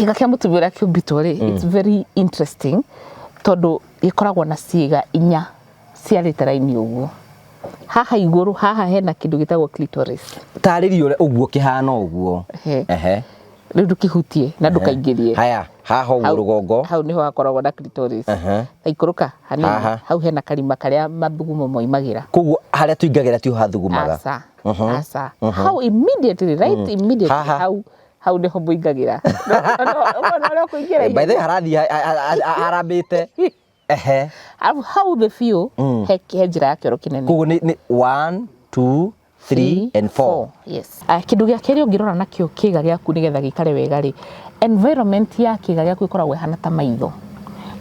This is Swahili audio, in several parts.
Kiga kia mutumia uria kiumbitwo ri it's very interesting tondu gikoragwo na ciiga inya ciarite raini uguo. Haha iguru haha hena kindu gitagwo clitoris. Tarĩrio uguo kihana uguo. Ehe. Riu ndukihutie na ndukaingirie. Haya, haha uguo rugongo. Hau niho hakoragwo na clitoris. Ikuruka hanini hau hena karima karia mathugumo moimagira. Koguo haria tuingagira ti hathugumaga. Asa. How immediately, right? Immediately how niho muingagira. No kuingira. By the harathi arambite. Ehe. How the few he njira ya kioro kinene. Koguo ni 1 2 3 and 4. Yes. Kindu gia keri ungirora nakio kiga giaku nigetha gikare wega ri. Environment ya kiga giaku ikoragwo ihana ta maitho.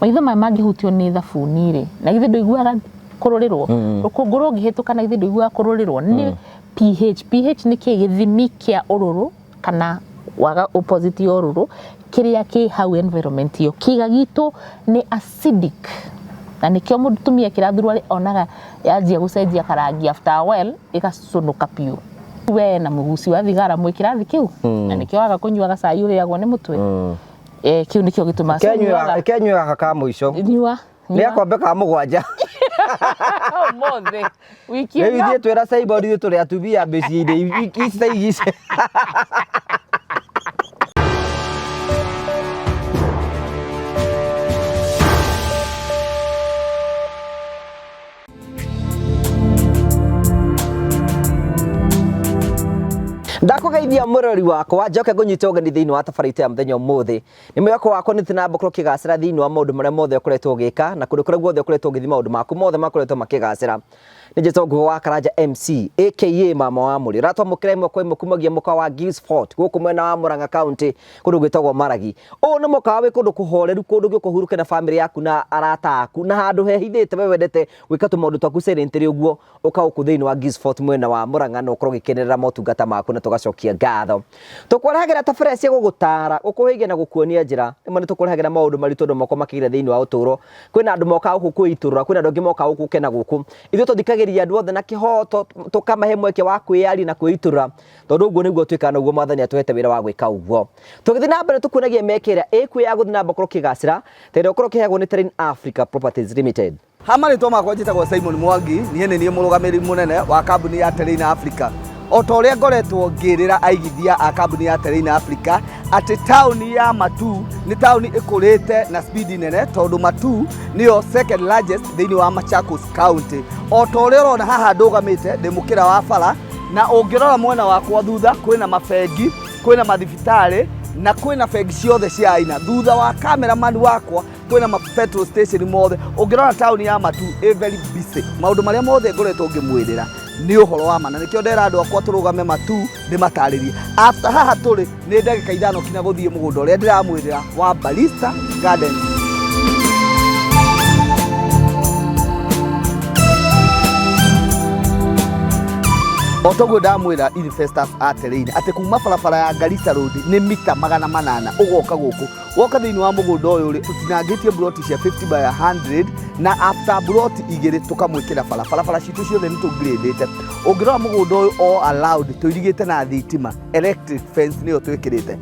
Maitho maya mangihutio ni thabuni ri. Na githe nduiguaga kururirwo. Rukunguru ngihituka na githe nduiguaga kururirwo. Ni pH. pH ni ki githimi kia ururu kana waga opposite ururu kiria ki hau environment yo. Kiga gitu ni acidic. Na nikio mutumia kirathurwa ri onaga yanjia gucenjia karangi after a while igacunuka piu. We na muguci wa thigara mwe kirathi kiu na nikio waga kunyuaga cai uriagwo ni mutwe. Kiu nikio gituma kenyuaga ka muico. Nyua. Ni akombe ka mugwanja. Mothe. Wiki. Niithie twira cai body turi atubia mbeci-ini wiki ciaigice. Ndakugeithia murori wakwa njoke ngunyite ugeni thiini wa tabarite ya muthenya umuthi ni mwako wako ni tina bokro kigacira thiini wa maundu maria mothe ukoretwo ugika na kundu kuria guothe ukoretwo ugithi maundu maku mothe makoretwo makigacira ni jeto nguo wa Karanja MC aka mama wa muri ratwa mukire imwe kwa imwe kumagia muka wa Gilsford guku mwena wa Murang'a County kundu gwitagwo Maragi ni muka wa kundu kuhoreru kundu gikuhuruke na family yaku na arata aku na handu hehithite we wendete gwika tu maundu twaku serenteri uguo ukauku thiini wa Gilsford mwena wa Murang'a no ukorwo gikenerera motungata maku na tugacokia ngatho tukwarehagera tabara cia gugutara ukuhigia na gukuonia njira imwe tukurehagera maundu maritu ndo mako makigire thiini wa uturo kwina andu moka guku kuiturura kwina andu angi moka guku kena guku ithu tuthikagiria andu othe na kihoto tukamahe mweke wa kwiyari na kwiturura tondu uguo niguo twikana uguo mathani atuhete wira wa gwika uguo tugithi na mbere tukunagia mekera ya guthi na mbokoro kigacira tende ukoro kihagwo ni Terrain Africa Properties Limited. Hamari to makwa njitagwo Simon Mwangi ni murugamiri munene wa kambuni ya Terrain Africa. Ota uria ngoretwo ngirira aigithia a kambuni ya Terrain Africa ati tauni ya Matu ni tauni ikurite na speed nene tondu Matu niyo second largest thiini wa Machakos County. Ota uria urona haha ndugamite ndi mukira wa bara na ungirora mwena wakwa thutha kwina mafengi kwina mathibitari na kwina fengi ciothe cia aina thutha wa cameraman wakwa kwina ma petrol station mothe ungirora tauni ya Matu very busy maundu maria mothe ngoretwo ngimwirira ni uhoro wa mana nikio ndera andu akwa turugame Matu ndi mataririe after haha turi ni ndagika 5 kinya guthie mugunda uria ndiramwirira wa Balista Gardens. Otogo ndamwira investors a Terrain ati kuma barabara ya Garissa Road ni mita 800 ugoka guku woka thiini wa mugunda uyu ri tutinangitie broti cia 50 by 100 na after broti igiri tukamwikira barabara citu ciothe ni tugradete ungirora mugunda uyu all allowed tuirigite na thitima electric fence niyo twikirite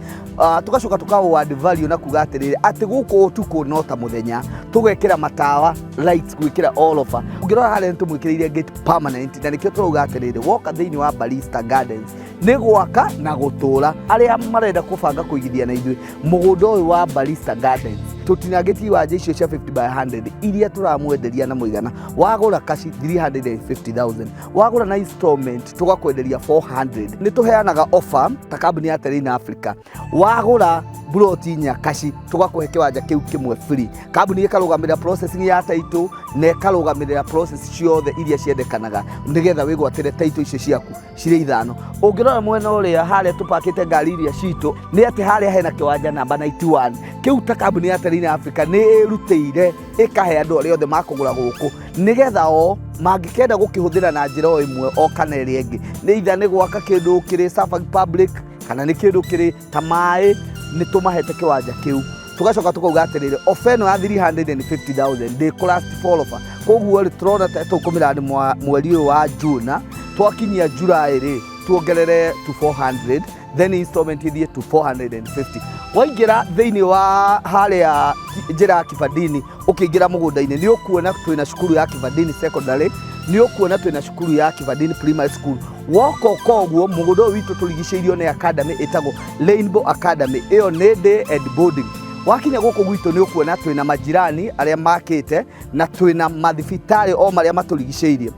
tugacoka tukawo add value na kuga atiriri ati guku utuku no ta muthenya tugekira matawa lights gwikira all over ungirora hale tumwikiriire gate permanent na nikio turuga atiriri woka thiini wa Balista Gardens ni gwaka na gutura aria marenda kubanga kuigithia na ithui mugunda uyu wa Balista Gardens tutinageti wa icio cia 50 by 100 iria turamwenderia na muigana wagura kashi 350,000 wagura na installment tugakwenderia 400 ni tuheanaga offer ta kambuni ya Terrain Africa wagura broti nya kashi tugakuhe kiwanja kiu kimwe free kambuni ikarugamira processing ya title na ikarugamira process ciothe iria ciendekanaga nigetha wigwatire title icio ciaku cire 5 ungirora mwena uria haria tupakite ngari iria citu ni ati haria hena kiwanja namba 91 kiu ta kambuni ya Terrain Africa ni irutire ikahe andu aria othe makugura guku nigetha o mangikenda gukihuthira na njira o imwe o kana iri ingi ni itha ni gwaka kindu kiri Safari Public kana ni kindu kiri ta mai ni tumahete kiwanja kiu tugacoka tukauga atiriri ofeno ya 350,000 de class follower koguo ri turona ta tukumira ni mweri wa June twakinyia July ri tuongerere to 400 then installment ithie to 450 waingira thiini wa haria njira ya Kibandini ukiingira mugunda-ini ni ukuona twina cukuru ya Kibandini secondary, ni ukuona twina cukuru ya Kibandini primary school. Woko koguo mugunda witu turigiceirio ni academy itagwo Rainbow Academy, iyo ni day and boarding. Wakinya guku gwitu ni ukuona twina majirani aria makite na twina mathibitari o maria maturigiceirie.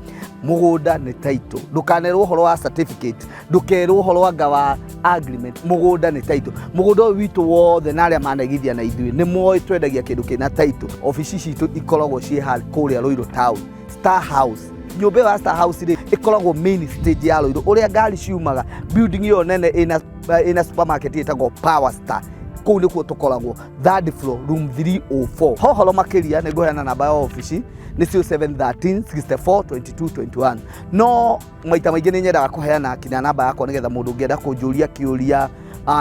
Mugunda ni title, ndukanerwo horo wa certificate, ndukerwo horo wa agreement. Mugunda ni title. Mugunda witu wothe na aria managithia na ithui ni moe twendagia kindu kina title. Ofisi citu ikoragwo cie hali kuria Ruiru town, Star House. Nyumba ya Star House ri ikoragwo main stage ya Ruiru uria ngari ciumaga. Building iyo nene ina supermarket itagwo Power Star. Kuu nikuo tukoragwo, third floor, room 304. Hohoro makiria ni ngoheana namba ya ofisi ni 0713 64 22 21. No maita maingi ni nyendaga kuheana kinya namba yakwa nigetha mundu ngienda kunjuria kiuria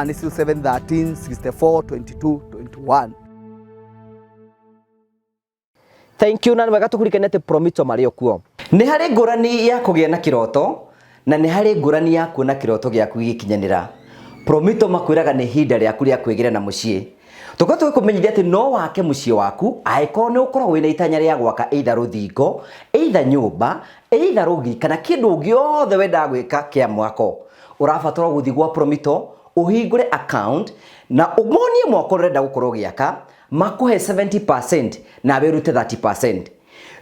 ni 0713 64 22 21. Thank you. Na wega tukurikanete Promito Mario kuo. Ni hari ngurani ya kugia na kiroto na ni hari ngurani ya kuona kiroto giaku gikinyanira. Promito makwiraga ni hinda riaku ria kwigira na mucii. Tuko kumenyithia ati no wake mucii waku aiko ni ukoragwo wina itanya ria gwaka either ruthingo, either nyumba, either rugi kana kindu giothe wenda gwika kia mwako. Urabatara guthi gwa Promito uhingure account na umonie mwako renda gukorwo giaka makuhe 70% na werute 30%.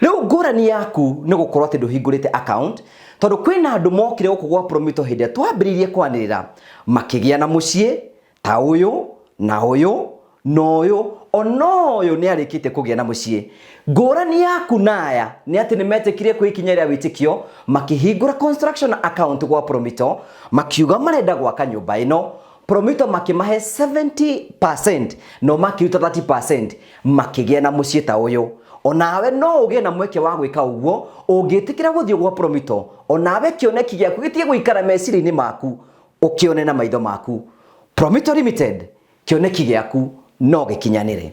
Riu ngurani yaku ni gukorwo ati nduhingurite account tondu kwina andu mokire guku gwa Promito hindi twambiririe kwanirira makigia na mucii ta uyu na uyu no uyu onoyo ni arikite kugia na mucii. Ngurani yaku naya ni ati ni metekirie kwikinyaria witikio makihingura construction account gwa Promito makiuga marenda gwaka nyumba ino. Promito makimahe 70% no makiruta 30% makigia na mucii ta uyu. Onawe no ugie na mweke wa gwika uguo ungitikira guthio gwa Promito. Onawe kioneki giaku gitie guikara meciria-ini maku ukione na maitho maku. Promito Limited, kioneki giaku no gikinyanire.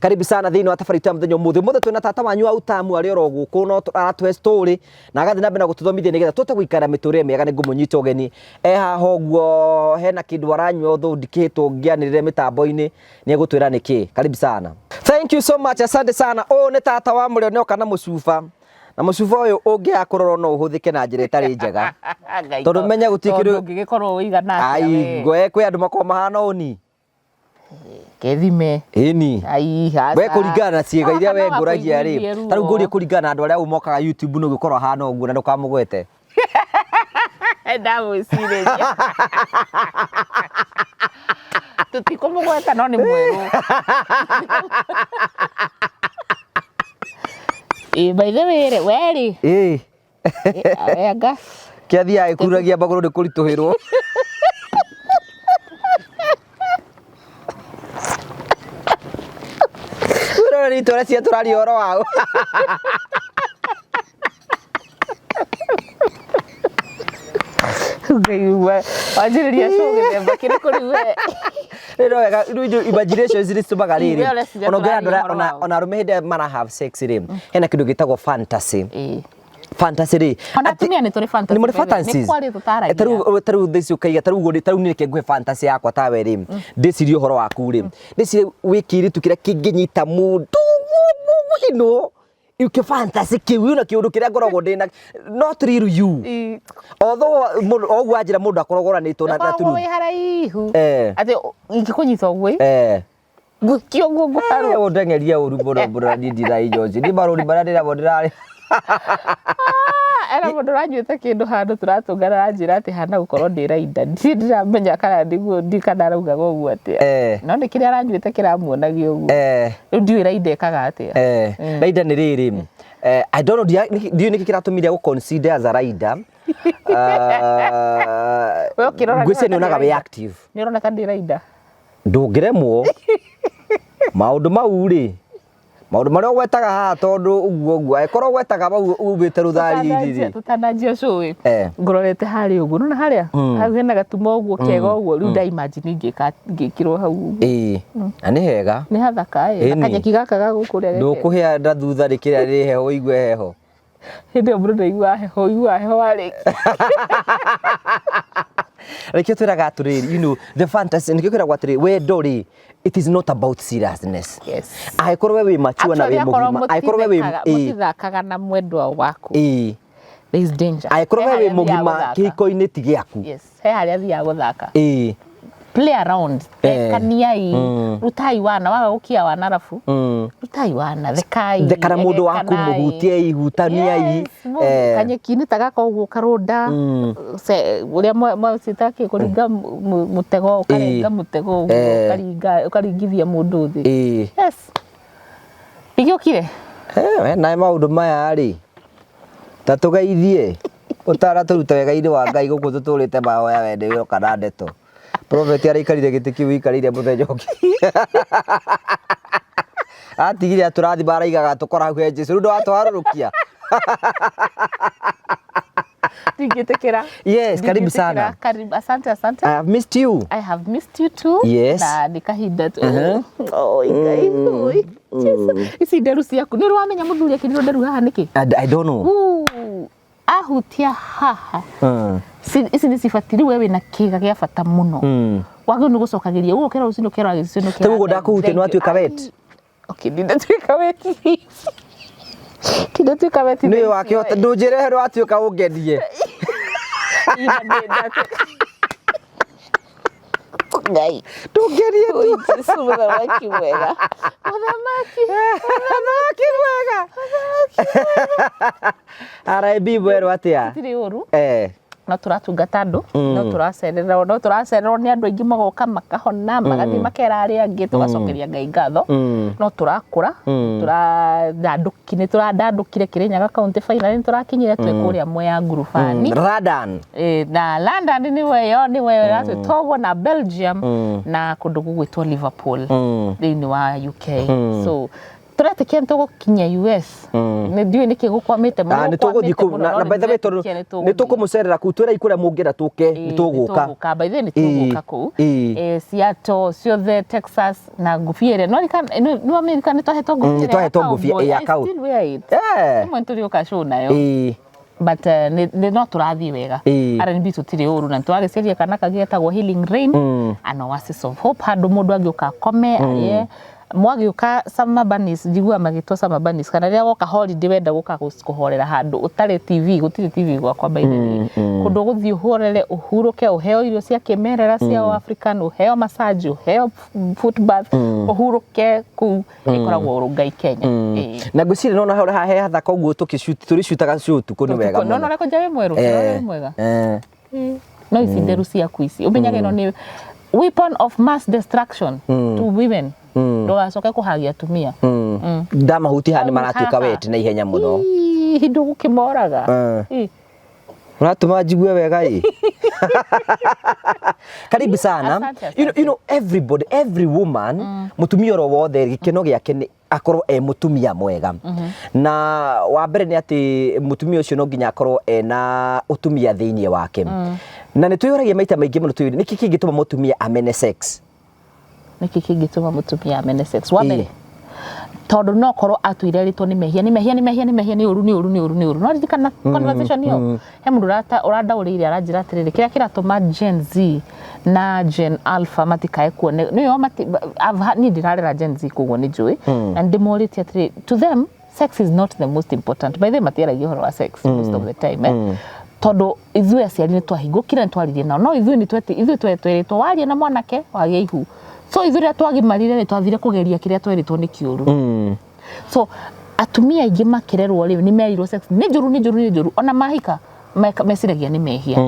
Karibu sana thiini wa tabarĩra ya mũthenya ũmũthĩ twina tata wanyu wa utamu ari oro guku no aratwe story na agathi na mbere gututhomithia nigetha tũte guikara miture miega ni ngumunyita ũgeni haha ũguo hena kindu aranyua ũthondikĩtwo ngĩanĩrĩre mitambo-ini ni egũtwĩra nĩkĩ. Karibu sana. Thank you so much, asante sana. Ni tata wa mũrĩo nĩ oka na mũcuba na mũcuba ũyũ ũngĩakorwo no ũhũthĩke na njĩra ĩtarĩ njega tondũ menya gũtikĩrĩ ũngĩgĩkorwo ũigana ai ngwe kwĩ andũ makoma mahana ũni kethime ini hasa we kuringana na ciega iria we nguragia ri taru ngurie kuringana andu aria umokaga YouTube no gikorwo hana uguo na ndukamugwete ndamwicireria tutikumugweta no ni mweru by the way weri ega kiathia ikuragia baguru ni kurituhirwo ni tore cia turari oro wao ngaiwa wajiriria shoge mbakire kuri we rero wega imaginations iria citumaga riri ona rume hinde mara have sex ri hena kindu gitagwo fantasy fantasy ri anatumia ni tore fantasy ni fantasy ni kwari tutara taru theci ukaiga taru ni ke ngwe fantasy yakwa tawe ri ndicirio horo waku ri ndicire wikiri tukira kinginyita mundu ino uke fantasy kiu na kiundu kiria ngoragwo ndina not real you although ogwa njira mundu akoragwo oranitwo na turu we haraihu ati ingikunyita ogwe gukio gugu haru ndengeria uru bora ndira ijoji ni baruri baradira bodira era mundu ranyuite kindu handu turatungana na njira ati hana gukorwo ndirainda ndiramenya kana ndiguo ndikana rauga gugu ati no ni kiria ranyuite kiramuonagia uguo riu ndiwira indekaga ati raida ni riri I don't know ndio niki kiratumire go consider as a rider gwise ni onaga we active ni rona ka ndirainda ndungiremwo maundu mau ri maundu maria gwetaga ha tondu uguo ekorwo gwetaga bau ubite ruthari riri tutanajia cui ngororete hari uguo nona haria hau hena gatuma uguo kega uguo riu nda imagine ngikirwo hau na ni hega ni hathaka akanyeki gaka gagukuria ndukuhia nda thutha rikiria ri heho igwe heho hindi mundu ndaigua heho ari Like you twiraga aturiri, you know, the fantasy nikio kwira gwatiri we dori, it is not about seriousness. Yes. Aikorwo we mature na we mugima, aikorwo we mutithakaga na mwendwa waku. There is danger. Aikorwo we mugima kihiko-ini ti giaku. Yes. He haria thia guthaka. Play around. Kaniai. Rutai wana waga gukia wana rafu. Rutai wana thekai. Thekana mundu waku muhutie ihutaniai. Kanyeki-ini tagaka uguo karonda. Uria mwacitaki kuringa mutego ukarenga mutego ukaringithia mundu thi. Yes. Igiukire. We nae maundu maya ri. Ta tugeithie. Utara turuta wega-ini wa Ngai guku tuturite mahoya wende wiro kana ndeto. Prophet araikarire giti kiu ikarire muthenya ungi. Atigire aturathi baraigaga tukora hau he Jesu ndo atwarurukia. Tingitikira. Yes, karibu sana. Karibu, asante. I have missed you. I have missed you too. Yes. Na nikahinda tu. Oh, Ngai. Jesus. Isi nderu ciaku. Ni wamenya muthuri akiriro nderu haha niki? I don't know. Ahutia haha. Isi ni sifatiri wewe na kiga gia bata muno. Wagä nä gå cokageria å kä ra å cinå kä ra gä cinå kä ra gå ndakuhutia nä watuä ka wet ndatuä ka weti ndatuä ka weti nä wakä hota ndå njä rehe nä watuä ka å ngenie Ngai ndå ngenie tu mũthamaki mwega mũthamaki mwega araibi bwerwo atä tirä å ru no turatungata andu no turacererwo ni andu aingi magoka makahona magathi makera aria angi tugacokeria Ngai ngatho no turakura turadandukire Kirinyaga county final turakinyire twi kuria Mwea ngurubani London na London ni weyo ratwitogwo na Belgium na kundu gugwitwo Liverpool thiini wa UK so turatikia ntugukinya US ni ndiwe niki gukwamite muno ni tuguthii na by the way ni tukumucerera ku twira ikuria mungira tuke ni tuguka by the way ni tuguka ku Seattle ciothe Texas na ngufiere no America ni twahetwo ngufiere ya kau mwe turioka show nayo but ni no turathi wega R&B tutire uru na twagiciria kana kagietagwo Healing Rain and Oasis of Hope handu mundu angiuka kome aye mwagiuka Summer Bunnies jigua magitwa Summer Bunnies kana ria woka holiday wenda guka kuhorera handu utare TV gutire TV gwakwa by the way kundu guthii uhorere uhuruke uheo irio cia kimerera cia African uheo massage uheo foot bath uhuruke ku ikoragwo Rungai Kenya na ngwicire nona hore hahe hathaka uguo turicutaga shoot kuni wega muno nona reko jawe mweru mwega no isi nderu ciaku ici umenyage no ni weapon of mass destruction to women ndogacoke kuhagia atumia ndamahuti hani maratuika weti na ihenya muno hindu gukimoraga uratuma jigue wega karibu sana you know every woman mutumia ro wothe gikeno giake ni akorwo mutumia mwega na wa mbere ni ati mutumia ucio no nginya akorwo na utumia thiini wake na ni tuyuragia maita maingi muno tuyuri niki kingituma mutumia amene sex niki kingituma mutumia amene sex wa mbere tondu no korwo atuire ritwo ni mehia ni uru no ndikana conversation yo he mundu uradauriire aranjira atiriri kiria kiratuma Gen Z na Gen Alpha matikae kuone niyo ni ndirarera Gen Z kuguo ni njui na ndimoritie atiri to them sex is not the most important by the matiaragia horo wa sex most of the time tondu ithuĩ aciari ni twahingũkire ni twaririe nao no ithuĩ tweritwo waria na mwanake wagia ihu so ithuĩ twagimarire ni twathire kugeria kiria tweritwo ni kiuru so atumia aingi makirerwo riu ni merirwo sex ni njuru ona mahika mesiragia ni mehia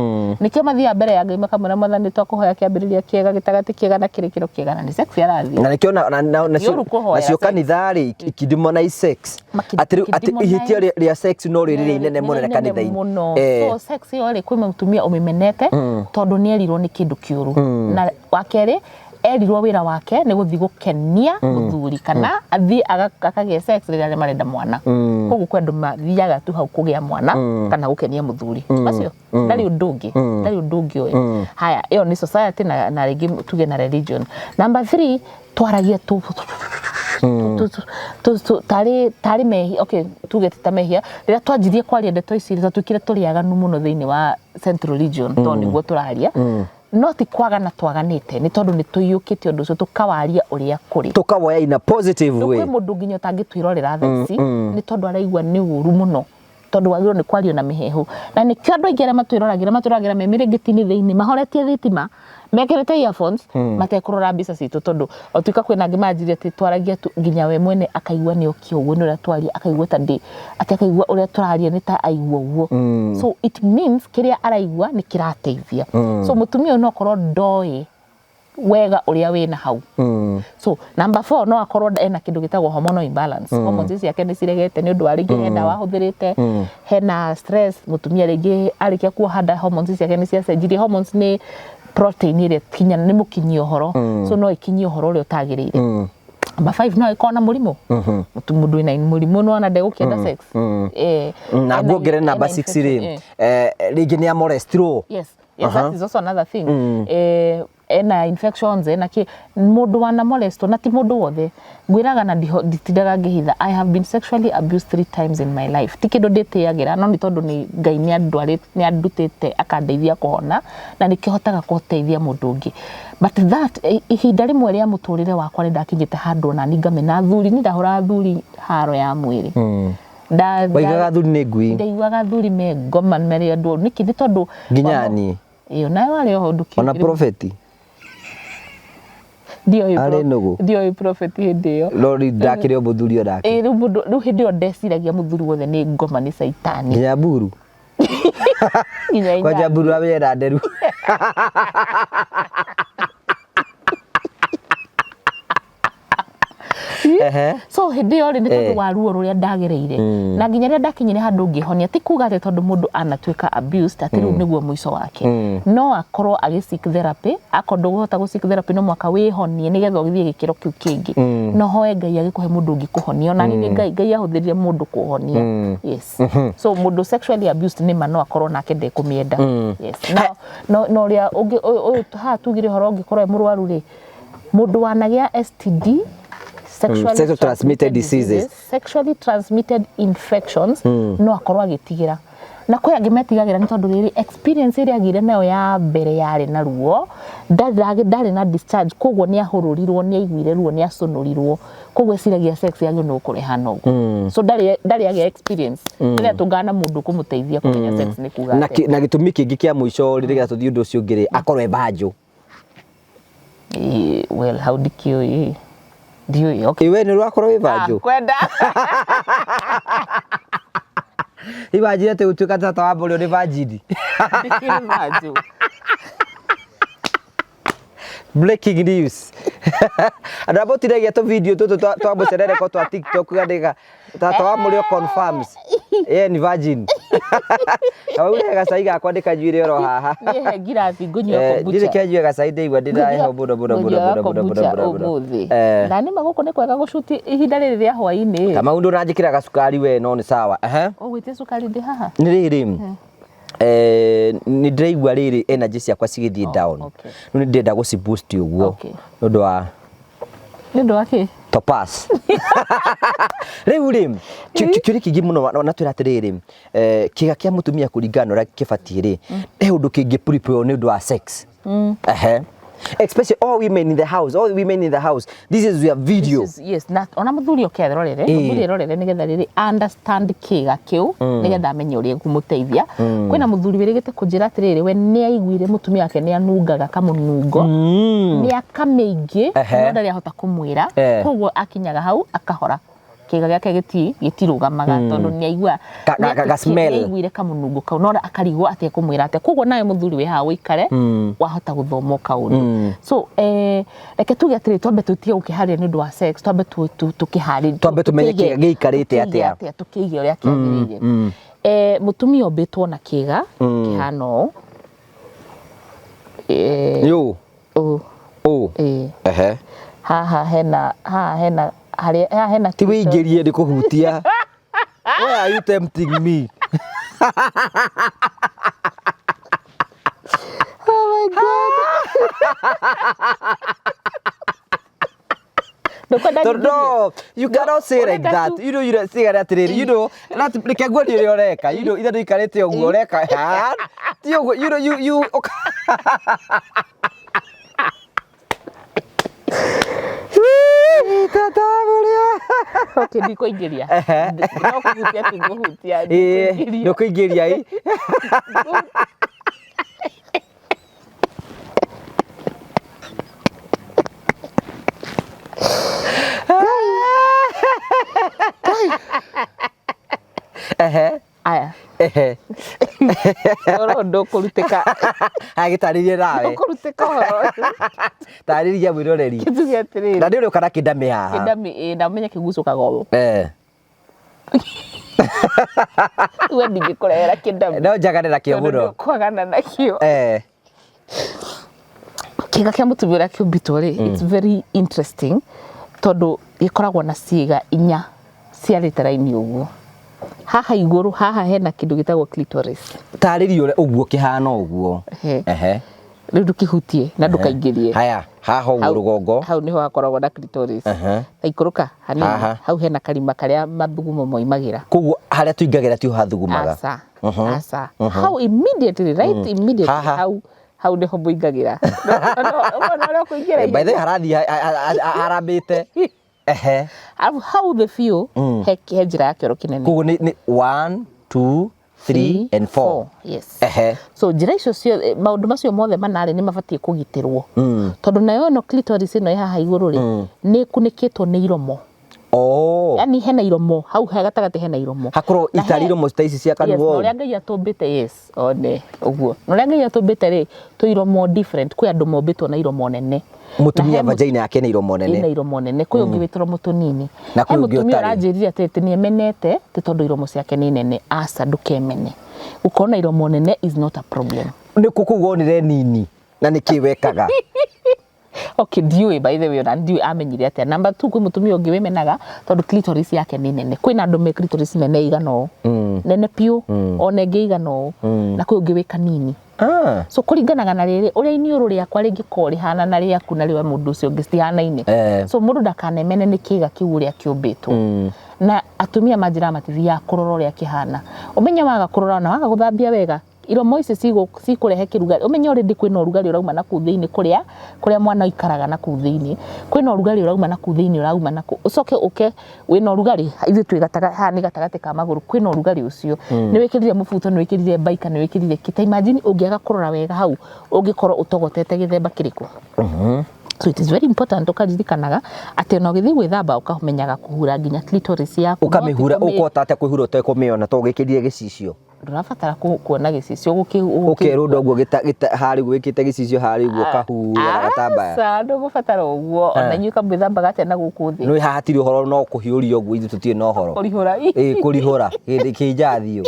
nikio mathia mbere ya Ngai makamwira mwathani twakuhoya kiambiriria kiega gitagati kiega na kirikiro kiega na ni sex yarathi na nikio nacio kanithari ikidemonize sex ati ihitio ria sex no riri inene muno na kanitha-ini so sex yo ri kwima mutumia umimenete tondu ni erirwo ni kindu kiuru na wakeri erirwo wira wake ni guthi gukenia muthuri kana athi akagia sex rira marenda mwana koguo kwendu mathiaga tu hau kugia mwana kana gukenia muthuri acio ndari undungi uyu haya iyo ni society na ringi tuge na religion number 3 twaragia tu tari mehia okay tuge ta mehia rĩrĩa twanjirie kwaria ndeto ici twĩkire tũrĩaganu mũno thĩinĩ wa Central Region to nĩguo tũraria no ti kwaga na twaganĩte nĩ tondũ nĩ tũiyũkĩte ũndũ ũcio tũkawaria ũrĩa kũrĩ tukawoya in a positive way kwĩ mũndũ nginya ũtangĩtwĩrorera thaa ici nĩ tondũ araigua nĩ ũru mũno tondũ wagĩrĩirwo nĩ kwario na mĩhehu na nĩkĩo andũ aingĩ arĩa matwĩroragĩra me mĩrĩngĩti-inĩ thĩinĩ mahoretie thitima mekĩrĩte earphones matekũrora mbica citũ tondũ otuĩka kwĩna angĩ manjirie atĩ twaragia nginya we mwene akaigua nĩ okio ũguo nĩ ũrĩa twaria akaigua ta ndĩ atĩ akaigua ũrĩa tũraria nĩ ta aigua ũguo so it means kĩrĩa araigua nĩ kĩrateithia so mũtumia ũyũ no akorwo ndoĩ wega ũrĩa wĩna hau so number 4 no akorwo ena kĩndũ gĩtagwo hormonal imbalance hormones ciake nĩ ciregete nĩ ũndũ wa rĩngĩ hena wahũthĩrĩte hena stress mũtumia rĩngĩ arĩkia kuoha hormones ciake nĩ ciacenjirie hormones nĩ protein ile kinya nĩ mũkinyia ũhoro so no ikinyie ũhoro ũrĩa ũtagĩrĩire number 5 no ĩkorwo na mũrimũ mũndũ wĩna mũrimũ no ona ndegũkĩenda sex na nguongere number 6 rĩ rĩngĩ nĩ amorestro yes that is also another thing ena infections mũndũ wana molesto na ti mũndũ wothe ngwĩraga na nditindaga ngĩhitha I have been sexually abused 3 times in my life ti kĩndũ ndĩtĩagĩra no nĩ tondũ nĩ Ngai nĩ andutĩte akandeithia kũhona na nĩkĩhotaga kũteithia mũndũ ũngĩ but that ihinda rĩmwe rĩa mũtũrĩre wakwa nĩ ndakinyĩte handũ na ngamena athuri nĩ ndahũra athuri haro ya mwĩrĩ waigaga athuri nĩ ngui ndaiguaga athuri me ngoma marĩ andũ nĩkĩ nĩ tondũ nginya niĩ ĩyo nayo warĩ o ũndũ ona prophet Ndio prophet hĩndĩ ĩyo lori ndakĩrĩ o mũthuri odake rĩu hĩndĩ ĩyo ndeciragia mũthuri wothe nĩ ngoma nĩ caitani nginya mburu kwanja mburu awĩra nderu so hĩndĩ ĩyo rĩ nĩ tondũ wa ruo rũrĩa ndagereire na nginya rĩrĩa ndakinyire handũ ngĩhonia ti kuga atĩ tondũ mũndũ anatuĩka abused atĩ rĩu nĩguo mũico wake no akorwo agĩ seek therapy akorwo ndũgũhota gũ seek therapy no mwaka wĩhonie nĩgetha ũgĩthiĩ gĩkĩro kĩu kĩngĩ no hoe Ngai agĩkũhe mũndũ ũngĩ kũhonia ona nĩ Ngai ahũthĩrire mũndũ kũhonia yes so mũndũ sexually abused nĩ ma no akorwo nake ndekũmĩenda yes no ũrĩa ũyũ haha tugire ũhoro ũngĩkorwo mũrwaru rĩ mũndũ wanagĩa STD sexually transmitted diseases sexually transmitted infections no akorwo agĩtigĩra na kwĩ angĩ metigagĩra nĩ tondũ rĩrĩ experience ĩrĩa agire nayo ya mbere yarĩ na ruo ndarĩ na discharge koguo nĩ ahũrũrirwo nĩ aiguire ruo nĩ aconorirwo koguo eciragia sex yagĩrĩirwo nĩ kũrehana ũguo so ndarĩ agĩa experience rĩrĩa tũngana mũndũ kũmũteithia kũmenya sex nĩ kuga na gĩtũmi kĩngĩ kĩa mũico rĩrĩa tũthiĩ ũndũ ũcio ũngĩ rĩ akorwo ebanjũ well how dikĩũĩ ndiũĩ okay we nĩ rwakorwo wĩbanjũ kwenda ibanjire atĩ gũtuĩka tata wa mbũri nĩ banjidi ndikĩrĩ banjũ breaking news andũ ambao tiragia tu video tũtũ twa mũcerereko twa TikTok gandĩka tata wa mũrĩo confirms ni virgin Aure gacai gakwa ndĩkanjuire oro haha niĩ ngirathi ngũnyua kombucha ndĩrĩ kĩanjue gacai ndĩigua ndĩraheho mũno na nĩ magũkũ nĩ kwega gũcuti ihinda rĩrĩ rĩa hwaĩ-inĩ kama ũndũ ũranjĩkĩra gacukari we no nĩ sawa ũgwĩtie cukari ndĩ haha nĩ rĩrĩ nĩ ndĩraigua rĩrĩ energy ciakwa cigĩthiĩ down nĩ ndĩrenda gũciboost ũguo nĩ ũndũ wa kĩ Topaz rĩu rĩ kĩũria kĩngĩ mũno na twĩra atĩrĩrĩ kĩga kĩa mũtumia kũringana ũrĩa kĩbatiĩ rĩ he ũndũ kĩngĩ prepare nĩ ũndũ wa sex especially all women in the house this is your video yes na ona mũthuri ũkĩrorere nĩgetha rĩrĩ understand kĩga kĩu nĩgetha amenye ũrĩa ngũmũteithia kwĩna mũthuri wĩrĩgĩte kũnjĩra atĩrĩrĩ we nĩ aiguire mũtumia wake nĩ anungaga kamũnungo mĩaka mĩingĩ no ndarĩ ahota kũmwĩra koguo akinyaga hau akahora kĩga gĩake gĩtirũgamaga tondũ nĩ aigua nĩaiguire kamũnungo kau no akarigwo atĩ ekũmwĩra atĩa koguo nawe mũthuri wĩ haha ũikare wahota gũthoma kaũndũ so reke tuge atĩrĩ twambe tũtige gũkĩharĩria nĩ ũndũ wa sex twambe tũkĩharĩrie twambe tũmenye kĩga gĩikarĩte atĩa tũkĩige ũrĩa kĩagĩrĩire mũtumia ombĩtwo na kĩga kĩhana ũũ haha hena ti wĩingĩrie nĩ kũhutia why are you tempting me oh my god No, you cannot say like that. You know, you say that today. You know, not like a good yoreka. You know, either you can tell you yoreka. You know, you. Okay, ndiko ingiria. No kuhutia tunguhutia. No kuingiria hii. Aya. Oro ndo kuruteka. Agitaririe nawe. Kuruteka horo. Taririria mwiroreri. Kitu gya tiriri. Na ndio kana kidame haha. Kidame na menya kigucu kagogo. We ndingikorera kidame. No njagane nakio muno. Kwagana nakio. Kiga kia mutumia uria kiumbitwo ri, it's very interesting tondu gikoragwo na ciiga inya ciarite raini uguo. Haha iguru haha hena kindu gitagwo clitoris. Tarĩria ũrĩa ũguo kĩhana ũguo. Rĩu ndũkihutie na ndũkaingĩrie. Haya, haha ũguo rũgongo. Hau niho hakoragwo na clitoris. Ikũrũka hanini. Hau hena karima karĩa mathugumo moimagĩra. Koguo harĩa tuingagĩra tiho hathugumaga. Asa. How immediately, right? Immediately. Hau niho mũingagĩra. No kũingĩra. By the way harathi arambĩte. How the feel he njĩra ya kĩoro kĩnene. Koguo nĩ 1 2 3 and 4. Yes. So njĩra icio cio maũndũ macio mothe manarĩ nĩ mabatie kũgitĩrwo. Tondũ nayo no clitoris ĩno haha igũrũ rĩ nĩ kunĩkĩtwo nĩ iromo. Yani hena iromo hau gatagatĩ hena iromo. Hakorwo itari iromo ta ici cia kanua. Ũrĩa Ngai atũmbĩte yes one ũguo. Ũrĩa Ngai atũmbĩte rĩ twĩ iromo different kwĩ andũ mombĩtwo na iromo nene. Mutumia vagina yake nĩ iromo nene. Nĩ iromo nene. Kwĩ ũngĩ wĩtwo iromo tũnini. Na kwĩ ũngĩ ũtarĩ. Mutumia aranjĩrire atĩ nĩ emenete tĩ tondũ iromo ciake nĩ nene. Aca ndũkemene. Ukorwo na iromo nene is not a problem. Nĩ kũkuga onire nini na nĩkĩ wekaga. Okay, ndiũĩ by the way na ndiũĩ amenyire atĩa. Number 2 kwĩ mutumia ũngĩ wĩmenaga tondũ clitoris yake nĩ nene. Kwĩna andũ me clitoris nene igana ũũ. Nene piũ ona ĩngĩ igana ũũ. Na kwĩ ũngĩ wĩ kanini. So kũringanaga na rĩrĩ ũrĩa iniũrũ rĩakwa rĩngĩkorwo rĩhana na rĩaku na rĩwa mũndũ ũcio ũngĩ citihanaine. So mũndũ ndakanemene nĩ kĩĩga kĩu ũrĩa kĩũmbĩtwo. Na atumia manjĩra matithiaga kũrora ũrĩa kĩhana. Ũmenye waga kũrora na waga gũthambia wega iromo ici cikũrehe kĩrugarĩ. Ũmenye already kwĩna ũrugarĩ ũrauma na kũu thĩinĩ kũrĩa mwana ikaraga na kũu thĩinĩ. Kwĩna ũrugarĩ ũrauma na kũu thĩinĩ ũrauma na ũcoke wĩna ũrugarĩ ithuĩ twĩ haha nĩ gatagatĩ ka magũrũ kwĩna ũrugarĩ ũcio. Nĩ wĩkĩrire mũbuto nĩ wĩkĩrire baika nĩ wĩkĩrire kita. Imagine ũngĩaga kũrora wega hau ũngĩkorwo ũtogotete gĩthemba kĩrĩkũ. So it is very important ũkaririkanaga atĩ no gĩthiĩ gwĩthamba ũkamenyaga kũhura nginya clitoris yaku. Ũkamĩhura ũkota atĩa kũhura ũtekũmĩona to gĩkĩrire gĩcicio. Ndũrabatara kuona gĩcicio ũkerwo ndoguo harĩ gwĩkĩte gĩcicio harĩ guo kahura na gatambaya. Aca ndũgũbatara ũguo ona inyuĩ kamwĩthambaga atĩa na gũkũ thĩ. Nĩ haha hatirĩ ũhoro no kũhiũria ũguo ithuĩ tũtirĩ na ũhoro. Kũrihũra kĩnjathio.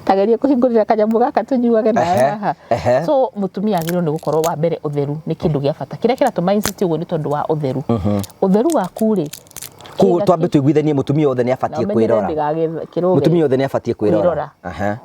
Tageria kũhingũrĩra kanyamũ gaka tũnyuage na haha. So mutumia agĩrĩirwo nĩ gũkorwo wa mbere ũtheru nĩ kĩndũ gĩa bata. Kĩrĩa kĩratũma insist ũguo nĩ tondũ wa ũtheru. Ũtheru waku rĩ Koguo twambe tuiguithanie mutumia othe nĩ abatie kwĩrora. Mutumia othe nĩ abatie kwĩrora.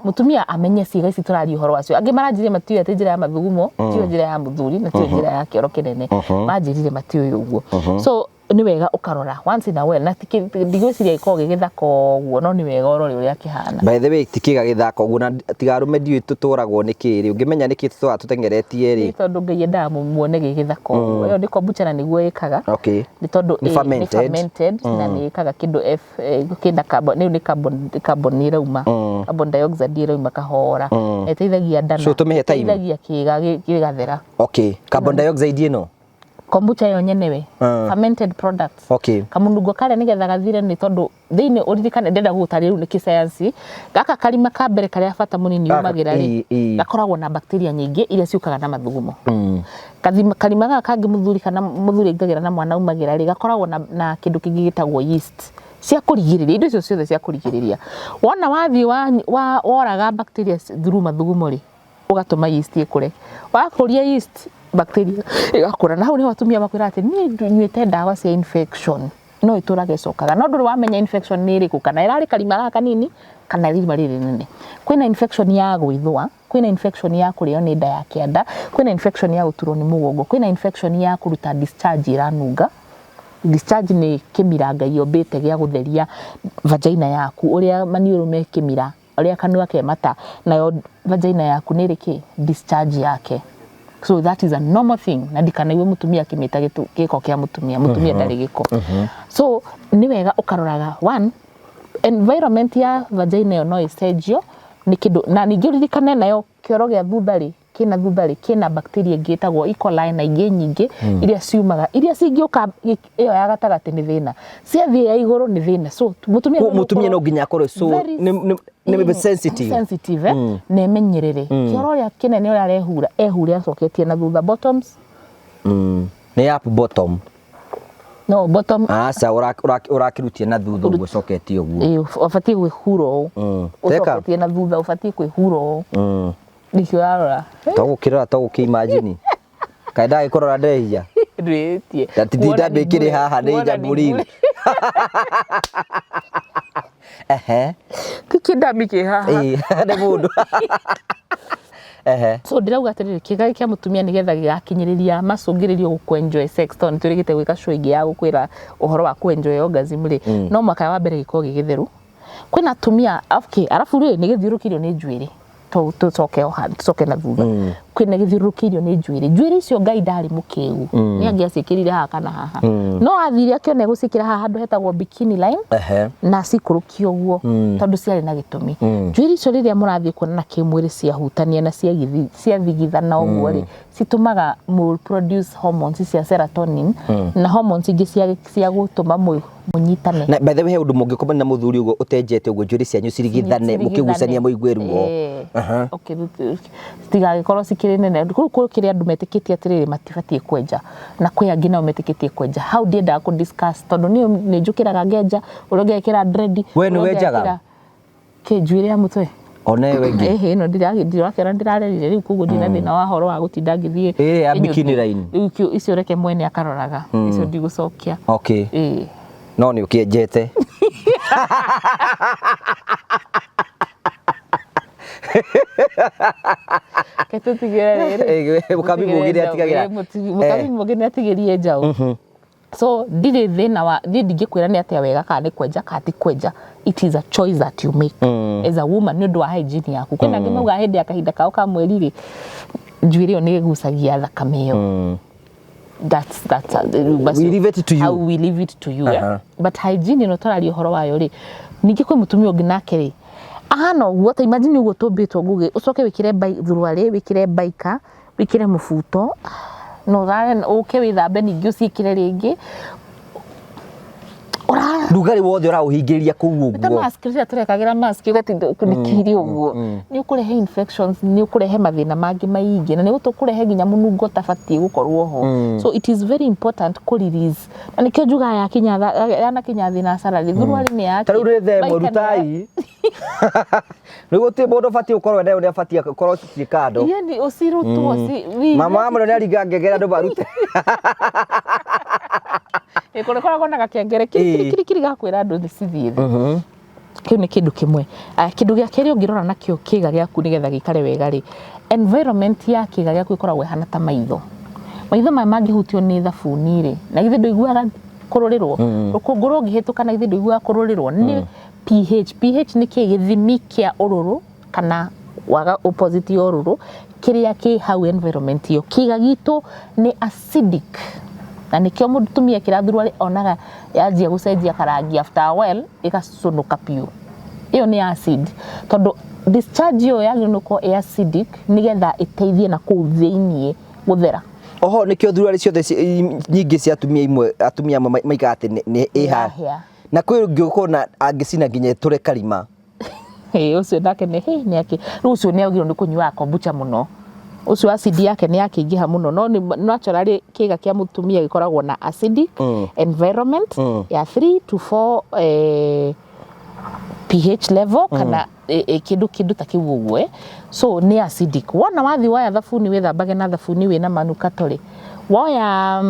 Mutumia amenye ciĩga ici tũraria ũhoro wacio. Angĩ maranjĩrire matiũĩ atĩ njĩra ya mathugumo tiyo njĩra ya mũthuri na tiyo njĩra ya kĩoro kĩnene. Manjĩrire matiũĩ ũguo. So nĩ wega ũkarora once in a while na ndigwĩciria gĩkoragwo gĩgĩthaka ũguo no nĩ wega ũrore ũrĩa kĩhana. By the way tikĩga gĩthaka ũguo na tiga arũme ndiũĩ tũtũragwo nĩ kĩrĩ ũngĩmenya nĩ kĩ tũtũra tũtengeretie rĩ. Nĩ tondũ Ngai endaga muone gĩgĩthaka ũguo. Ĩyo nĩ kombucha na nĩguo ĩkaga. Okay. Nĩ tondũ nĩ fermented na nĩ ĩkaga kĩndũ kĩna carbon nĩ carbon ĩrauma. Carbon dioxide ĩrauma kahora. Ĩteithagia nda. So tũmĩhe time. Ĩteithagia kĩĩga gĩgathera. Okay. Carbon dioxide ĩno kombucha yo nyenewe fermented products. Okay. Kamunungo kale nigetha gathire ni tondu thiini uririkane ndenda gũtarĩrĩu nĩ kĩsayansi gaka karima ka mbere karĩa bata mũnini umagira ri gakoragwo na bacteria nyingĩ iria ciũkaga na mathugumo. Karima gaka kangĩ mũthuri kana mũthuri ingagĩra na mwana umagira ri gakoragwo na kĩndũ kĩngĩ gĩtagwo yeast cia kũrigĩrĩria indo icio ciothe cia kũrigĩrĩria. Wona wathi woraga bacteria through mathugumo ri ugatũma yeast ĩkũre. Wakũria yeast bacteria igakũra na hau nĩ atumia makwĩra atĩ niĩ nyuĩte ndawa cia infection no iturage cokaga no nduri wamenya infection ni iriku kana irari karima gaka kanini kana irima riri nene kwina infection ya gwithwa kwina infection ya kurio ni nda ya kianda kwina infection ya guturwo ni mugongo kwina infection ya kuruta discharge iranunga discharge ni kimiranga yombete gya gutheria vagina yaku uria maniuru me kimira uria kanua ke mata nayo vagina yaku ni riki discharge yake. So that is a normal thing na dikana iwe mutumia kimita giko kia mutumia ndari giko. So ni wega ukaroraga one environment ya vagina yo no isegio ni kidu na ningirikane nayo kioro gia thuthari kina bacteria ngitagwo E. coli na ingi nyingi iria ciumaga iria cingioka iyo ya gatagati ni thina ciathie ya iguru ni thina. So mutumia no nginya akore so ni sensitive ne menyerere kioro ria kinene ria ehure acoketie na thutha bottoms ni up bottom no bottom sa urakirutie na thutha uguo coketie uguo ufatie gwihuro ucoketie na thutha ufatie kwihuro nikio arora to imagine kaida ikorora ndeia ndwetie tatidida bekire haha ndeija buriri kikindami ki haha ne mundu so ndirauga atiriri kigai kia mutumia nigetha gigakinyiriria macungiririo gukwenjoy sex ton turigite gwika show ingi ya gukwira uhoro wa kwenjoy orgasm ri no mwaka wa mbere giko gigitheru kwina tumia arafu ri nigithirukirio ni njwiri tucoke na thutha kwina githirukirio ni njwiri icio ngai ndari mukiu ni angiacikirire haha kana haha no athiri akione gucikira haha handu hetagwo bikini line na cikurukio guo tondu ciari na gitumi njwiri icio riria murathie kuonana kimwiri cia hutania na cia thigithana uguo ri citumaga mu produce hormones cia serotonin na hormones ingi cia gutuma munyitane na by the way undu mungikoma na muthuri ugo utenjete ugo njwiri cianyu cirigithane mukigucania muigweru okay tigagikorwo cikiri nene kuri kiri andu metikitie atiriri matibatie kwenja na kwi angi nao metikitie kwenja how did I discuss tondu ni njukiraga ngenja urongekira dread we ni wenjaga ke njwiri ya mutwe one wengi no ndirakera ndirarerire riu kuguo ndina thina wa horo wa gutinda ngithie ya bikini line riu icio reke mwene akaroraga icio ndigucokia okay no ni ukienjete mukabi mugire atigirie njau so ndire thina wa ndingikwira ni atia wega kana ni kwenja kati kwenja it is a choice that you make as a woman ni undu wa hygiene yaku kwina ngimauga hindi akahinda kao ka mweri ri njwiri yo ni gucagia thakame yo that's we leave it to you how we leave it to you but hygiene no torari horo wayo ri ningi kwi mutumia ungi nake ri no what imagine ugo tombitwo ngugi ucoke wikire thurwari wikire baika wikire mufuto no thare uke withambe ningi ucikire ringi ndugari wothe urauhingiriria kuu uguo ta mask ria turekagira mask ugatindo kunikiri uguo ni ukurehe infections ni ukurehe mathina mangi maingi na ni gutukurehe nginya munungo tabatie gukorwo ho so it is very important ku release na nikio njuga ya kinya thina salary thurwari ni yake taru rithe murutai Nuguti bodo fati ukorwo nayo ni fati ukorwo cikikado yani usirutwo mama amro ni aringa ngegera ndo barute ikorwo na gakengere kiri gakwira andu thicithie kiu ni kindu kimwe kindu gia keri ungirora nakio kiga giaku nigetha gikare wega ri environment ya kiga giaku ikoragwo hana ta maitho maya mangihutio ni thabuni ri na ithe nduiguaga kururirwo rukungu rungihituka na ithe nduiguaga kururirwo ni pH ni githimi kia ururu kana waga opposite ya ururu kiria ki hau environment yo kiga gitu ni acidic na nikio mutumia kirathurwa ri onaga yanjia gucenjia karangi after a while igacunuka piu iyo ni acid tondu discharge yo yaginuko acidic nigetha iteithie na kutheinie guthera oho nikio thurwa ciothe nyingi cia atumia maigate ni iha na kwi ngikona angicina nginya ture karima ucio nake ni yake ucio ni agirwo ni kunywa kombucha muno ucio acid yake ni yakiingiha muno no ni naturally kiga kia mutumia gikoragwo na acidic environment ya 3 to 4 pH level kana kindu takiwugwe so ni acidic wona wathi waya thabuni withambage na thabuni wina manukato ri woya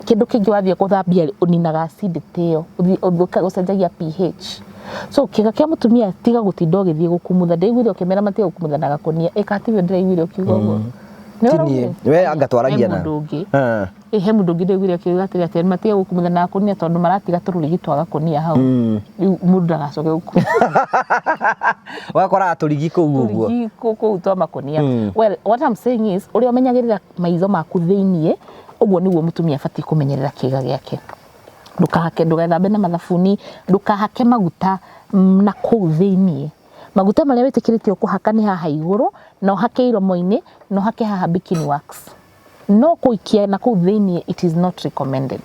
kindu kingi wathie kuthambia uninaga acidity iyo ucenjagia pH. So kiga kia mutumia tiga gutinda ugithie gukumutha ndeiguire ukimera matiga gukumutha na gakonia ekativyo ndiraiguire ukiuga uguo tinie we anga twaragia na he mundu ungi ndeiguire ukiuga atiri matiga gukumutha na gakonia tondu maratiga tururigi twa gakonia hau mundu ndagacoke gukumutha wakora turigi kuu uguo turigi kuu twa makonia. Well, what I'm saying is uri umenyagirira maitho maku thiinie uguo niguo mutumia abati kumenyerera kiga giake. Ndukahake ndugethambe na mathabuni, ndukahake maguta na kuu thiinie. Maguta maria witikiritio kuhaka ni haha iguru no hake iromo-ini no hake haha bikini wax. No kuikia na kuu thiinie, it is not recommended.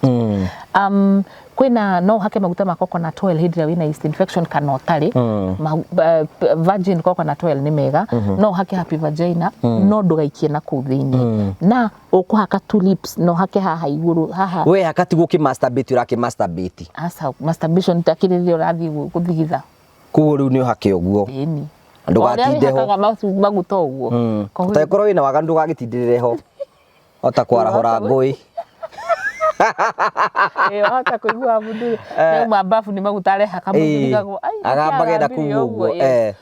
Kwina no hake maguta ma coconut oil hidra wina yeast infection kana utari virgin coconut oil ni mega. No hake happy vagina no ndugaikie na kuu thiinie. Na ukuhaka tulips no hake haha iguru haha we hakati guki masturbate urake masturbate asa masturbation takirire urathi guthigitha kuo riu ni hake uguo eni ndugatinde ho maguta uguo taikoro wina waga ndugagitindirire ho otakwara ngui hata kuigua mundu ni mabafu ni maguta areha kamuthigagwo agambagenda kuguo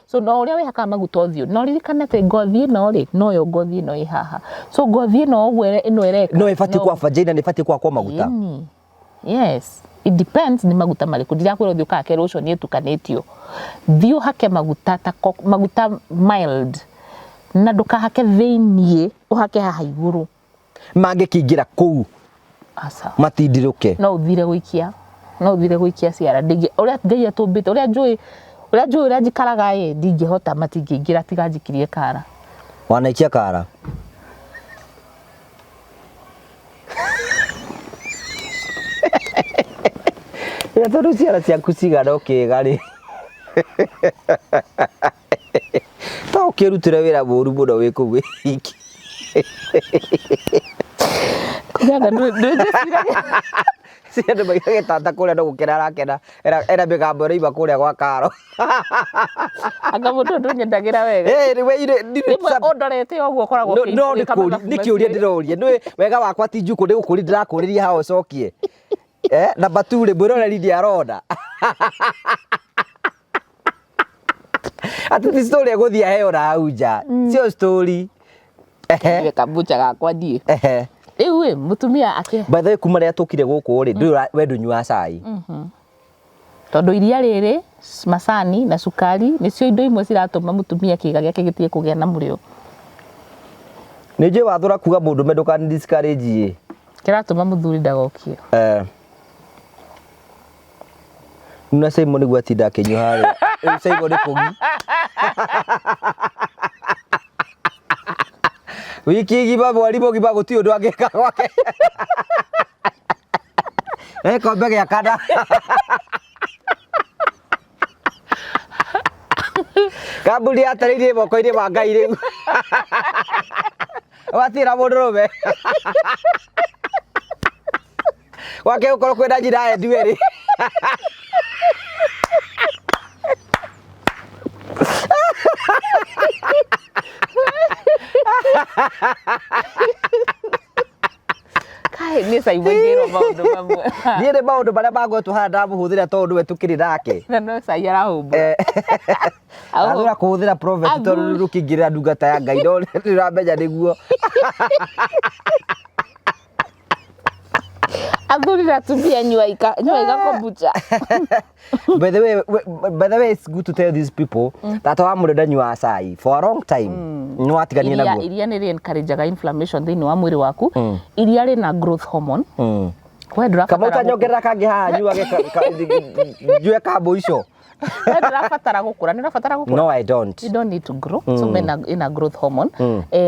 so no uria we haka maguta uthio no ririkane te ngothi no ri no yo ngothi no i haha so ngothi no ogwere ino ereka no ifati kwa vagina ni ifati kwa maguta yes it depends ni maguta mariku ndirakwira uthio ka kero ucio ni etukanetio thio hake maguta ta maguta mild na ndukahake thiinie uhake haha iguru mangikingira kuu asa matindiruke no uthire guikia ciara ndingi uria ngai atumbite uria njui uria njikaraga ndingihota matingiingira tiga njikirie kara wanaikia kara ya tondu ciara ciaku cigana ukiga ri ta ukirutire wira muru muno wi kuu wiki kugaga ndwende ciana bagage tata kuria ndo gukira arakena era migambo riba kuria gwa karo anga mundu ndunyendagira wega ni we ondorete oguo koragwo no ni kiuria ndiroria ni wega wakwa ti njuku ndi gukuri ndirakuriria hao cokie na bature mwiroreri ndi arona ati ni story eguthia heo na auja sio story we kabucha gakwa ndie we mutumia ake by the way kuma ria tukire guku ri ndu we ndunyua cai tondu iria riri macani na sukari nicio indo imwe ciratuma mutumia kiga giake gitie kugia na murio ni je wathura kuga mundu menduka ni discourage kiratuma muthuri ndagokio Nuna Simon gwatinda kinyu hari Simon kugi wiki giba mwalimu giba guti undu angeka gwake kombe gya kada kabuli ataririe moko-ini ma Ngai riu watira mundurume wake ukorwo kwina njira endu ri kai ni saibongero maundu mamwe ni maundu baria magwetu handa muhuthira tondu we tukiri nake na no sai arahumbu athura kuhuthira prophet tondu rukingirira ndungata ya Ngai no ndiramenya niguo athurira tumia nyua kombucha by the way it's good to tell these people that wa murenda nyua cai for a long time no atiganie naguo iria ni encourage inflammation thini wa mwiri waku iria ri na growth hormone kama utanyongerera kangi haha nyue kambo icio ndirabatara gukura ndirabatara gukura no I don't you don't need to grow so ina growth hormone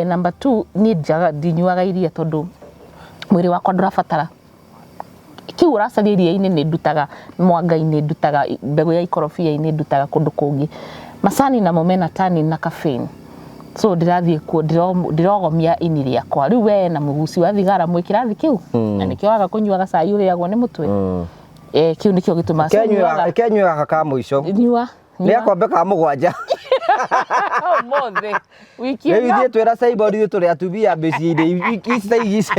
number 2 ni ndinyuaga iria tondu mwiri wakwa ndirabatara kiu uracaria iria-ini ni ndutaga mwanga-ini ndutaga mbegu ya ikorobia-ini ndutaga kundu kungi macani namo mena tannin na caffeine so ndirathie kuo ndirogomia ini riakwa riu we na muguci wa thigara mwi kirathi kiu na nikio waga kunyua gacai uriagwo ni mutwe kiu nikio gituma kenyua kaka muico nyua ni akombe ka mugwanja mothe wiki ino ithie twira Simon turi atumia micii-ini ici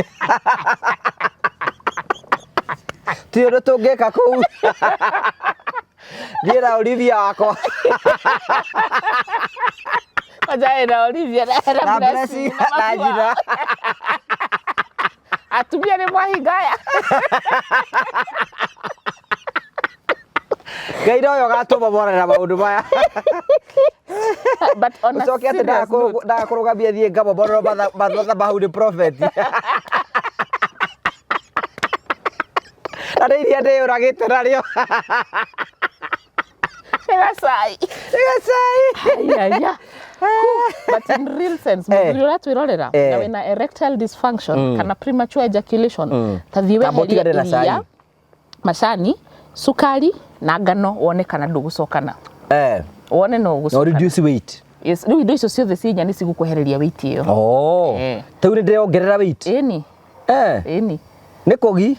ti undu tungika kuu ndiera Olivia wakwa Aja na Olivia na Blessing na Jina atumia ni mwahingaya Ngai oyo gatũmomorera maũndũ maya but on a ucoke ati serious note ndakurugambia thie ngabomorero mathabahu ni prophet na iria ndĩyũragĩte narĩo Egasai but in real sense mũthuri ũrĩa twĩrorera na wĩna erectile dysfunction kana premature ejaculation tathiĩ weherie iria macani sukari na ngano wone kana ndũgũcokana wone no no reduce weight yes rĩu indo icio ciothe cinya nĩ cigũkwehereria weight ĩyo tau nĩ ndĩrongerera weight ĩni nĩ kũgi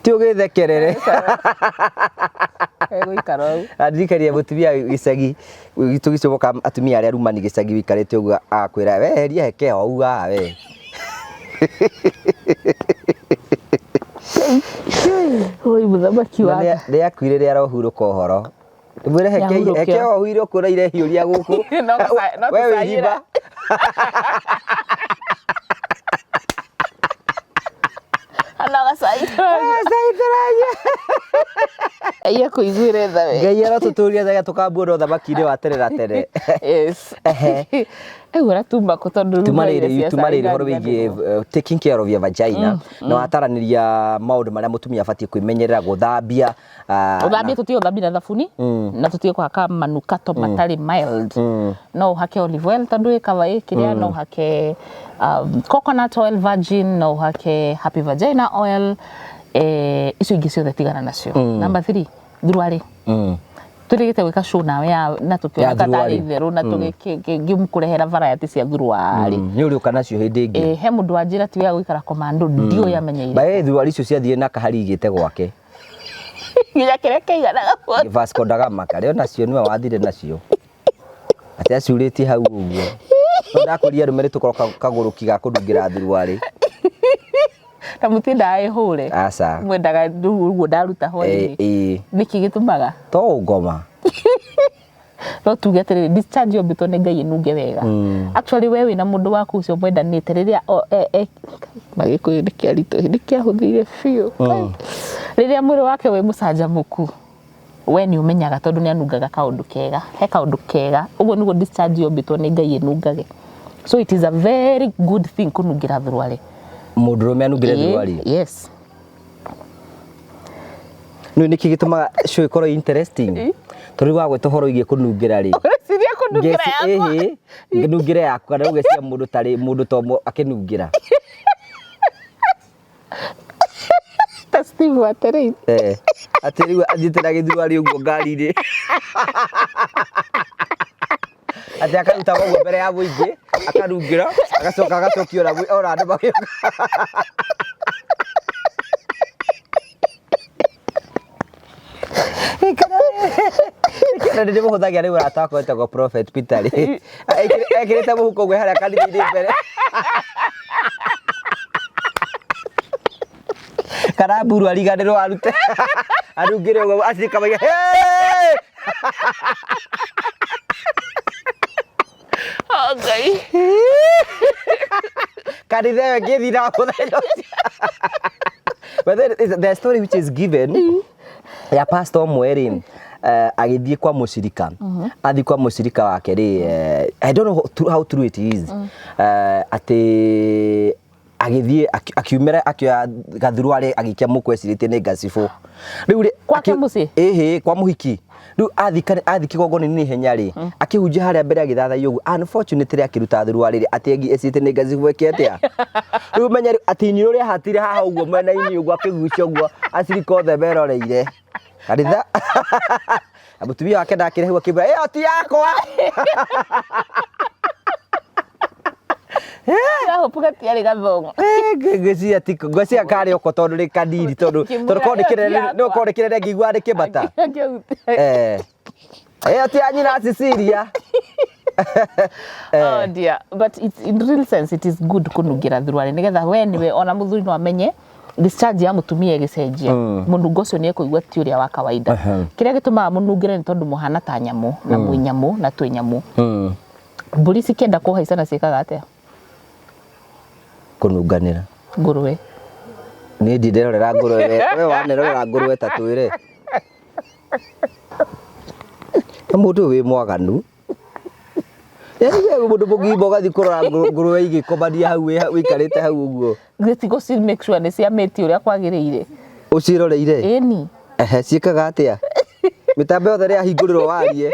ti ũgĩthekerere gũikara ũũ athikaria mũtumia gĩcagi tũgĩcoka atumia arĩa rumani gĩcagi wikarĩte ũguo akwĩra weheria hekeo auga we oi mũthamaki wa rĩa kuire rĩa rohurũka ũhoro mwĩre hekeo huire kũra irehiũria gũkũ we wĩhimba Iya kuiguire tha we Ngai arotũtũria thaga tũkambuona thamaki-inĩ wa tene yes egura tumba ko tondu tumarĩre horo wĩgiĩ taking care of your vagina na wataranĩria maũndũ marĩa mũtumia abatie kwĩmenyerera gũthambia tutige gũthambia na thabuni na tutige kuhaka manukato matarĩ mild no uhake olive oil tondu ikava ikiria no uhake coconut oil virgin no uhake happy vagina oil icio ingĩ ciothe tigana nacio number 3 thuruarĩ turigite gwika show nawe na tukiona katari theru na tugikimkurehera variety cia thuruarĩ ni uri ukana cio hindi ingi he mundu anjira ti ya guikara commando ndio yamenyeire bae thuruarĩ icio ciathie na kahari igite gwake nginya kire kaiganaga Vasco da Gama kare nacio niwe wathire nacio ati acurĩtie hau ũguo ndakuria rumere tukoroka kagũrũki ga kũndungira thuruarĩ na mutinda hure asa mwendaga nduguo ndaruta hoi niki gitumaga to ngoma no tuge atiriri discharge obito ne Ngai nunge wega actually wewe na mundu waku ucio mwendanite riria magikuindikia rito ndikia huthire biũ riria mwĩrĩ wake we mucanjamuku we ni umenyaga tondu ni anungaga kaundu kega he kaundu kega uguo niguo discharge obito ne Ngai nungage so it is a very good thing kunungira thuruarĩ mundurume anungire thuruarĩ yes no niki gitumaga show ikorwo interesting tondu wa gwetwo horo igie kunungira ri siria kunungira yakwa ngunungira yakwa kana ugecia mundu tari mundu tomo akinungira Steve Waterei atiri athitira githuruarĩ uguo ngari-inĩ ati akaruta mogo mbere ya mũingĩ akarungira agacoka agacokio ora andũ magĩũka kana ndĩ mũhũthagia rĩu arata wetagwo Prophet Peter rĩ ekĩrĩte mũhuko gwe harĩa kanitha-inĩ mbere kana mburu ariganĩrwo arute arungĩre ũguo acikamagia Ngai kanitha ĩyo ĩngĩthira mũthenya ũcio but then the story which is given ya pastor ũmwe agithie kwa mushirika athi kwa mushirika wake ri I don't know how true it is ati agithie akiumera akioya gathuruarĩ agikia mukwecirĩtie nĩ ngacibu riu ri kwake muci kwa muhiki riu athi kigongona-inĩ ihenya ri akihunjia harĩa mbere agithathaia ũguo unfortunately akiruta thuruarĩ ati ecirĩtie nĩ ngacibu ekete riu menya ati nyina ũrĩa ahatire haha ũguo mwena-inĩ ũguo akĩgucia ũguo acirika othe meroreire kanitha mũtumia wake ndakĩrehwo akĩmwĩra ĩyo ti yakwa puka tiari gathongo ngwĩciria karĩ oko tondũ rĩ kanini tondũ korwo nĩ kĩnene ngĩigua nĩ kĩmata ĩyo ti ya nyina Cecilia oh dear but it's in real sense it is good kunungira thuruarĩ nigetha we niwe ona muthuri no amenye discharge ya mutumia igicenjia munungo ucio ni ekuigua ti uria wa kawaida kiria gitumaga munungire ni tondu muhana ta nyamu na mwinyamu na twinyamu mburi cikienda kuhaicana ciikaga atia kununganira ngurwe ni ndirerorera ngurwe we wanerorera ngurwe ta twire mundu wi mwaganu mundu mugibo gathi kurora ngurwe igikombania hau wikarite hau uguo gitigo si make sure ni ciameti uria kwagiriire uciroreire eni ciikaga atia mitambo yothe ria hingurirwo warie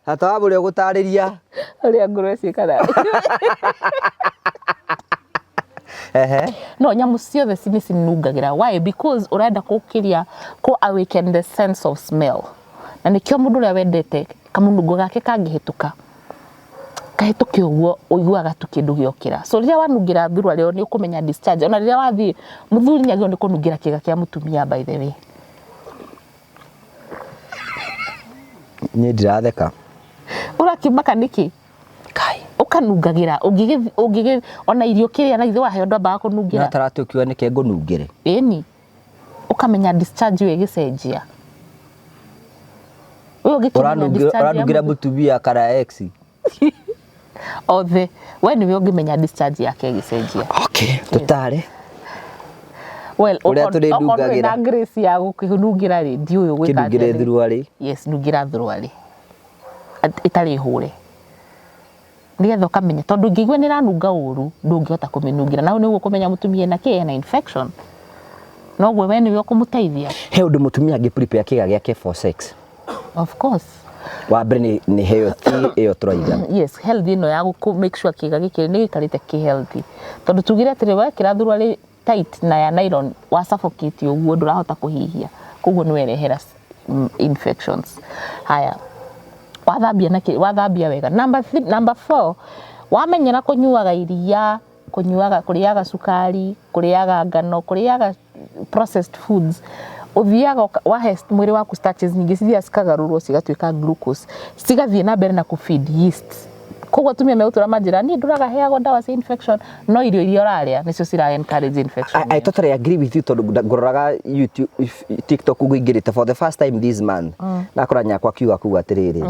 hata wabure gutariria uria ngurwe ciikara no nyamu ciothe cininungagira why because urenda kukiria ku awaken the sense of smell na nikio mundu uria wendete kamunungo gake kangihituka kahituke uguo uiguaga tu kindu giokira so riria wanungira thurwa leo ni ukumenya discharge ona riria wathi muthuri nyagio ni kunungira kiga kia mutumia by the way ni ndiratheka urakimaka niki kai ukanungagira ungigi ona irio kiria na ithe wahe ndamba kunungira na taratukiwa nike ngunungire eni ukamenya discharge we gicenjia uranungira mutumia kara ex othe we niwe ungimenya discharge yake gicenjia okay tutare well okonwe na grace ya gukihunungira ri ndi uyu gwika kinungire thurwari yes nungira thurwari itari hure nigetha ukamenya tondu ngigwe ni ranunga uru ndungihota kuminungira nawe niguo kumenya mutumia na kie na infection no gwe we niwe ukumuteithia he undu mutumia angi prepare kiga giake for sex of course wa mbere ni healthy iyo turaiga yes healthy no ya ku make sure kiga giki ni gikarite ki healthy tondu tugire atire we kira thurwari tight na ya nylon wa suffocate uguo ndurahota kuhihia koguo ni werehera infections haya wathambia wega number 4 wamenyera kunyuaga iria kuriaga sukari kuriaga ngano kuriaga processed foods uthiaga wahe mwiri waku starches nyingi cithia cikagarurwo cigatuika glucose cigathie na mbere na kufeed yeast koguo tumia meutura manjira ni nduraga heago ndawa cia infection no irio uraria nicio cira encourage infection I totally agree with you tondu ngororaga YouTube TikTok guingirite for the first time this month nakora nyakwa kiuga kuga atiriri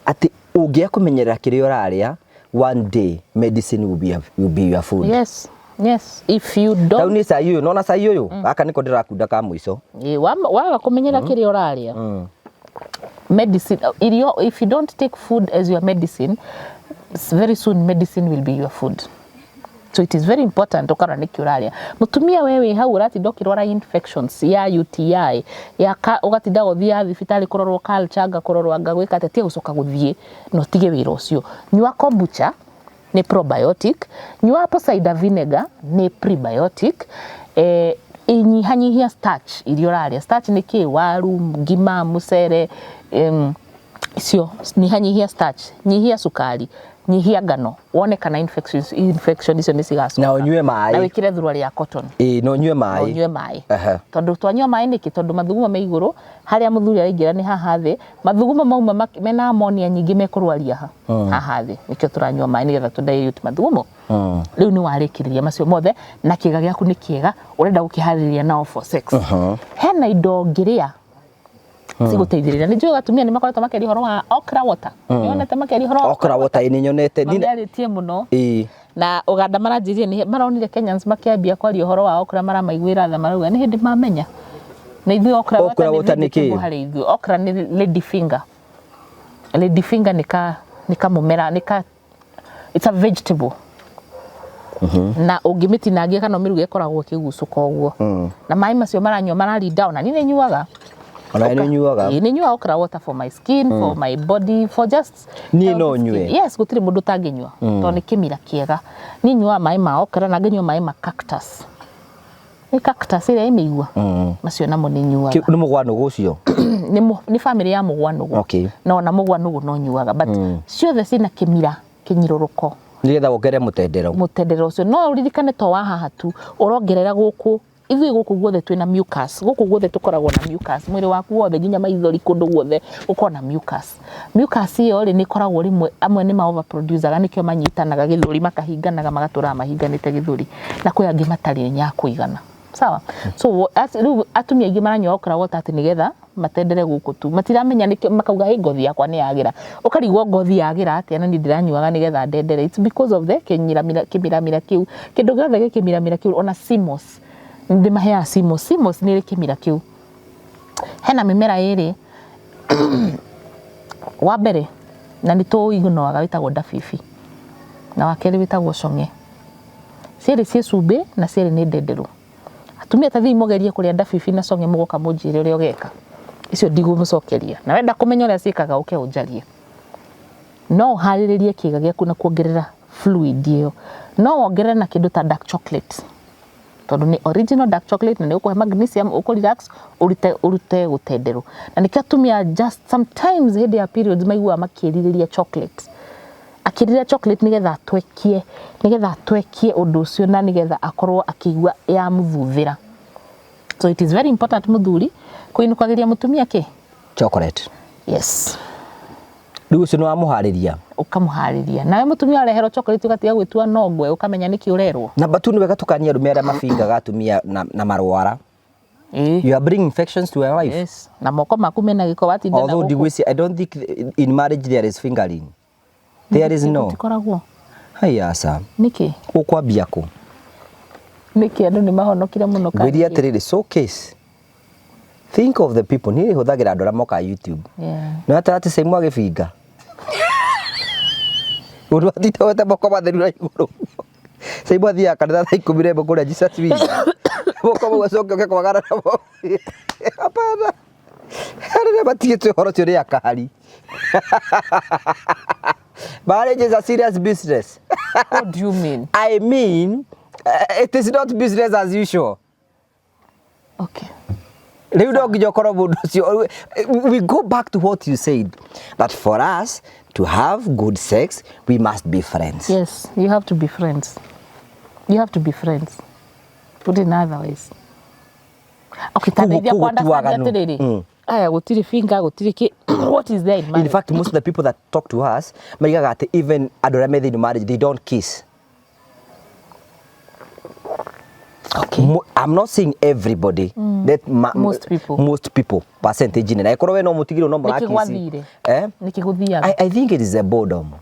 ati ungia kumenyerera kiria uraria one day medicine will be your food yes if you don't tauni sa yuyu nona sa yuyu aka niko ndirakunda ka mwiso waga kumenyera kiria uraria medicine if you don't take food as your medicine very soon medicine will be your food so it is very important ukara nikuraria mutumia wewe hau urati ndokirwara infections ya UTI ya ugatinda guthia thibitari kurorwo culture kurorwo ngagwika atia gucoka guthie no tige wira ucio nyua kombucha ni probiotic nyua apple cider vinegar ni prebiotic inyihanyihia starch irio raria starch ni ki waru ngima mucere icio nyihanyihia starch nyihia sukari nyihia ngano wone kana infection icio ni cigacoka na unywe mai na wikire thurwari ya cotton no unywe mai tondu twanywa mai niki tondu mathugumo me iguru haria muthuri araingira ni haha thi mathugumo mauma mena ammonia nyingi mekurwaria haha thi nikio turanywa mai nigetha tudilute mathugumo riu ni warikiriria macio mothe na kiga giaku ni kiega urenda gukihariria nao for sex hena indo ngiria ciguteithiriria ni njuga atumia ni makoretwo makeri horo wa okra water nionete makeri horo okra water ni nyonete ni ndaritie muno na Uganda maranjirie ni maronire Kenyans makiambia kwaria horo wa okra maramaiguira tha marauga ni hindi mamenya na ithu okra water ni kibu hari ithu okra ni lady finger nika mumera it's a vegetable na ungimitinangia kana miruga ikoragwo kigucuka uguo na mai macio maranywa marari down na ni nyuaga ona ni nyuaga ni nyua okra water for my skin for my body for just ni no nyue yes gutire mundu tanginywa to ni kimira kiega ni nyua mai ma okra na nginywa mai ma cactus ni cactus ile imeigua macio namo ni nyuaga ni mugwanugu ucio ni family ya mugwanugu okay no na mugwanugu no nyuaga but ciothe cina kimira kinyiruruko nigetha wongere mutendero ucio no uririkane to wa haha tu urongerera guku ithuĩ gũkũ guothe twĩna mucus, gũkũ guothe tũkoragwo na mucus, mwĩrĩ waku wothe nginya maithori kũndũ guothe ũkoragwo na mucus. Mucus ĩyo rĩ nĩ ĩkoragwo rĩmwe amwe nĩ ma overproduce-aga nĩkĩo manyitanaga gĩthũri makahinganaga magatũraga mahinganĩte gĩthũri, na kwĩ angĩ matarĩ nya kũigana. Sawa. So rĩu atumia aingĩ maranyua okra water atĩ nĩgetha matendere gũkũ tu, matiramenya nĩkĩo makauga hĩ ngothi yakwa nĩ yagira, ũkarigwo ngothi yagira atĩa na niĩ ndĩranyuaga nĩgetha ndendere. It's because of the kĩmiramira kĩu, kĩndũ gĩothe gĩkĩmiramira kĩu, ona CMOS ndĩmaheaga CMOS. CMOS nĩ kĩmira kĩu. Hena mĩmera ĩrĩ wa mbere na nĩ tũiguaga wĩtagwo ndabibi, na wa kerĩ wĩtagwo cong'e. Cierĩ ciĩ cumbĩ na cierĩ nĩ ndenderũ. Atumia ta thiĩ mũgerie kũrĩa ndabibi na cong'e mũgoka mũnjĩre ũrĩa ũgeka. Icio ndigũmũcokeria. Na wenda kũmenya ũrĩa ciĩkaga ũke ũnjarie. No ũharĩrĩrie kĩĩga gĩaku na kuongerera fluid ĩyo. No wongerere na kĩndũ ta dark chocolate. Tondũ nĩ original dark chocolate na nĩ ũkũhe magnesium, ũkũrelax, ũrute gũtenderũ. Na nĩkĩo atumia just sometimes hĩndĩ ya periods maiguaga makĩrirĩria chocolate. Akĩrĩra chocolate nĩgetha atwekie ũndũ ũcio na nĩgetha akorwo akĩigua ya mũthuthĩra. So it is very important mũthuri kũinũkagĩria mũtumia kĩ? Chocolate. Yes. Rĩu ũcio nĩ wamũharĩria. Ũkamũharĩria. Nawe mũtumia areherwo chocolate ũgatiga gwĩtua nongwe ũkamenya nĩkĩ ũrerwo. Namba 2 nĩ wega tukania arũme arĩa mabingaga atumia na marwara. You are bringing infections to your wife. Yes. Na moko maku mena gĩko watinda na gũkũ. Although ndigwĩciria, I don't think in marriage there is fingering. There is no. Tikoragwo. Haya sa. Niki? Ũkwambia kũ? Niki andũ nĩ mahonokire mũno kaingĩ. Ngwĩria atĩrĩrĩ, showcase. Think of the people. Niĩ hũthagĩra andũ arĩa moka YouTube. Yeah. Na atĩ Saimu agĩbinga. Ũndũ atĩte wete moko matheru na igũrũ. Saimu athiaga kanitha thaa 10 rembo kũrĩa Jesus Week. Moko mau acoke ũke kwagana namo. Hapana. Harĩa matigĩtwe ũhoro ũcio nĩ akahari. Marriage is a serious business. What do you mean? I mean, it is not business as usual. Okay. We go back to what you said, that for us to have good sex, we must be friends. Yes, you have to be friends. You have to be friends. Put it in other ways. Okay, tanithia kwa understand atĩrĩrĩ. Aya gũtirĩ finger, gũtirĩ kĩ. What is there in marriage? In fact, most of the people that talk to us, marigaga atĩ even andũ arĩa me thĩinĩ marriage, they don't kiss. Okay. I'm not saying everybody. Most people. Most people. Percentage na ikorwo we no mutigiro no mũrakisi. Niki guthiaga. I think it is a boredom.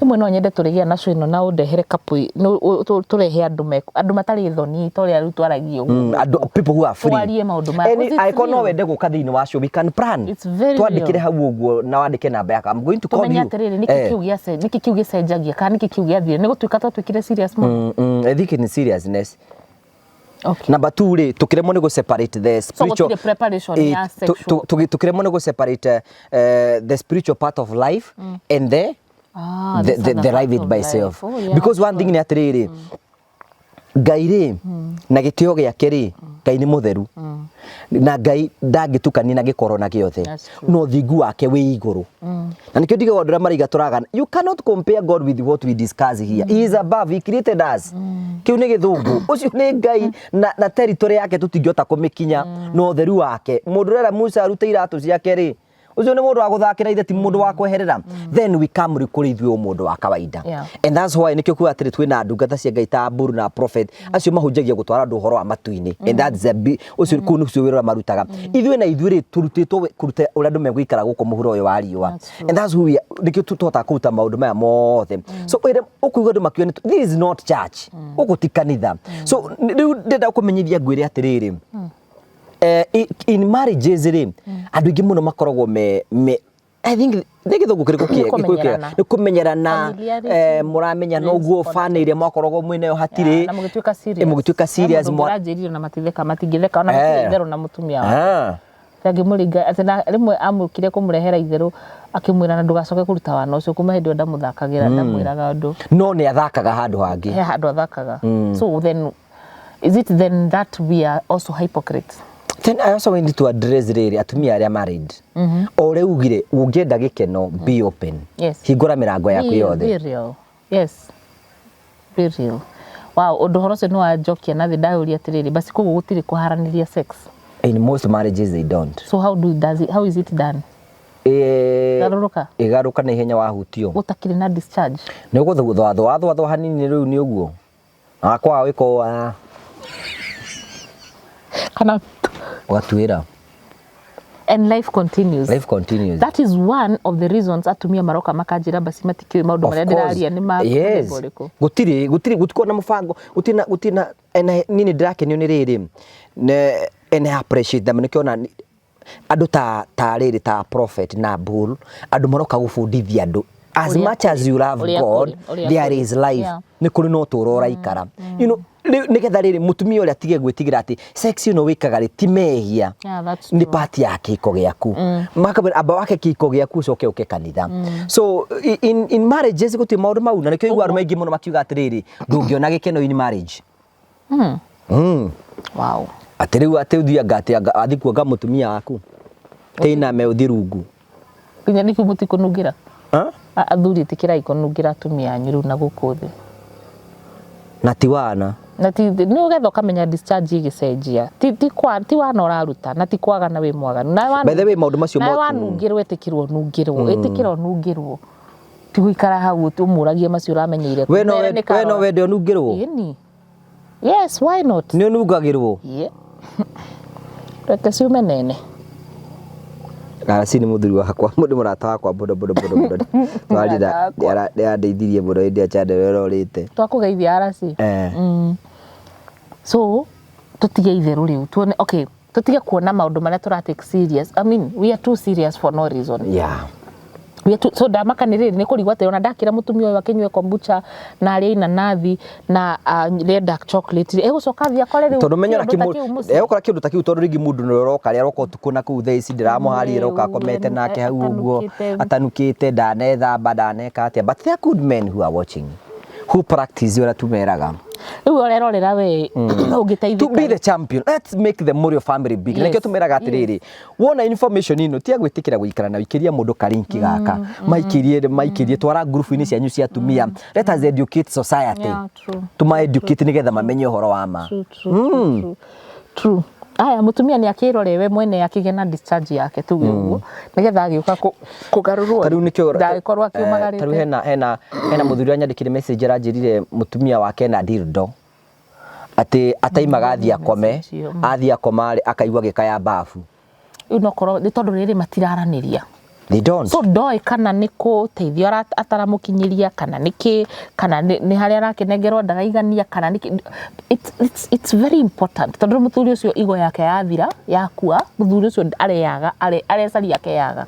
Imwe no nyende tũrĩgia nacio ĩno na ũndehere kapu tũrehe andũ matarĩ thoni tũrĩa rĩu twaragia ũguo. People who are free. Twarie maũndũ ma. Aiko no wende gũka thĩinĩ wa show, we can plan. Twandĩkire hau ũguo na wandĩke namba yaka. I'm going to call you. Tumenya atĩrĩrĩ niki kiu gĩcenjagia kana niki kiu gĩathire nĩ gũtuĩka twĩkire serious mũno. I think in seriousness. Okay. Number 2 rĩ tukiremwo nĩ separate the spiritual preparation ya sexual. Tukiremwo nĩ separate the spiritual part of life and the life it by itself. Because one thing nĩ atĩrĩrĩ Ngai rĩ na gĩtĩo gĩake rĩ Ngai nĩ mũtheru na Ngai ndangĩtukania na gĩkoro na gĩothe no thingu wake wĩ igũrũ na nĩkĩo ndige andũ arĩa maraiga tũraga you cannot compare God with what we discuss here. He is above, he created us. Kĩu nĩ gĩthũngũ ũcio nĩ Ngai na territory yake tũtingĩhota kũmĩkinya no ũtheru wake. Mũndũ rĩrĩa Musa aruta iratũ ciake rĩ ucio nĩ mũndũ wa gũthakĩra ithe ti mũndũ wa kweherera. Then we come kũrĩ ithuĩ mũndũ wa kawaida. And that's why nĩkĩo kuga atĩrĩ twĩna ndungata cia Ngai ta mbũru na prophet acio mahunjagia gũtwara andũ ũhoro wa matu-inĩ. And that's a ucio kũu nĩcio wĩra marutaga. Ithuĩ na ithuĩ tũrutĩtwo kũruta ũrĩa andũ megũikara gũkũ mũhuro ũyũ wa riũa. And that's who we nĩkĩo tũtota kũruta maũndũ maya mothe. So ũkũigua andũ makiuga this is not church. Gũkũ ti kanitha. So rĩu ndenda kũmenyithia ngwĩre atĩrĩrĩ in marriages rĩ andũ aingĩ mũno makoragwo I think nĩ gĩthũngũ kĩrĩkũ kĩega nĩ kũmenyerana mũramenya no guo fan iria mwakoragwo mwĩnayo hatirĩ na mũgĩtuĩka serious mũranjĩrĩrio na matingĩtheka ona matĩtherũ na mũtumia wake rĩngĩ mũringa atĩ rĩmwe amũkire kũmũrehera itherũ akĩmwĩra na ndũgacoke kũruta wana ũcio kuma hĩndĩ ĩyo ndamũthakagĩra ndamwĩraga ũndũ no nĩ athakaga handũ hangĩ he handũ athakaga so then is it then that we are also hypocrites? Then I also need to address rĩrĩ atumia arĩa married. O rĩu ugire ũngĩenda gĩkeno be open. Yes. Hingũra mĩrango yaku yothe. Be real. Yes. Be real. Wow, undu horo no ajokia na ndauria atiriri basi koguo gutiri kuharaniria sex. In most marriages they don't. So how is it done? Igaruka na ihenya wahutio. Gutakiri na discharge. Ni guthuthwa hanini riu ni uguo. Akwa wiko kana watuira. And life continues. Life continues. That is one of the reasons atumia maroka makajira basi matikiwe maundu maria ndiraria ni ma gutiri gutiko na mufango gutina nini ndirakenio ni riri ne appreciate them nikiona andu ta riri ta prophet na bull andu maroka gufundithia andu as much as you love God there is life ni kuri no turo raikara you know nigetha riri mutumia uria atige gwitigira ati sex no wikaga ri ti mehia ni part ya kiko giaku makabira aba wake kiko giaku coke uke kanitha so in marriages guti maundu mau na nikio igwaru maingi muno makiuga atiriri ndungiona gikeno in marriage wow atiriu ateudhia ngati athikuanga mutumia waku teina meudhirungu kinya niki mutikunungira athuri tikira ikunungira atumia nyuru na gukuthi na tiwana na ti ni ugetha ukamenya discharge igicenjia ti wana uraruta na ti kwaga na wi mwaganu na wana bethe wi maundu macio na wanungirwo etikirwo nungirwo ti guikara hau umuragie macio uramenyeire we no wende onungirwo yes why not ni onungagirwo reke ciume nene Arasi ni muthuri wakwa mundu murata wakwa boda twarira ya ndeithirie muno india chande werorite twakugeithia arasi so tutige itheru riu tuone okay tutige kuona maundu maria tura take serious I mean we are too serious for no reason we are too so damakaniriri ni kurigwa te ona ndakira mutumia uyu akinywe kombucha na ari inanathi na red dark chocolate egucoka thia koreri tondu menyora egukora kindu takiu tondu ringi mundu no roka ria roko tukuna ku thaa ici ndiramuharire roka komete nake hau uguo atanukite ndanethamba ndaneka atia but there are good men who are watching who practice ura tumeraga riu orerorera we ungiteithika to be the champion let's make the Morio family big nikio tumeraga atiriri wona information ino tia gwitikira guikara na wikiria mundu karinki gaka maikirie twara group ini cianyu cia tumia let us educate society tuma educate nigetha mamenye uhoro wa ma true aya mutumia ni akirore we mwene akigena discharge yake tuge uguo nigetha agiuka kugarurwo tariu nikio ndagikorwa akiumagarite tariu hena muthuri anyandikire message ranjirire mutumia wake na dildo ati ataimaga athia komari akaigwa gikaya bafu unokoro ni tondu riri matiraraniria they don't so doi kana niko teithio ataramukinyiria kana niki kana ni haria arakenengerwo ndagaigania kana niki it's very important tondu muthuri ucio igo yake yathira yakua muthuri ucio areyaga arecaria yake yaga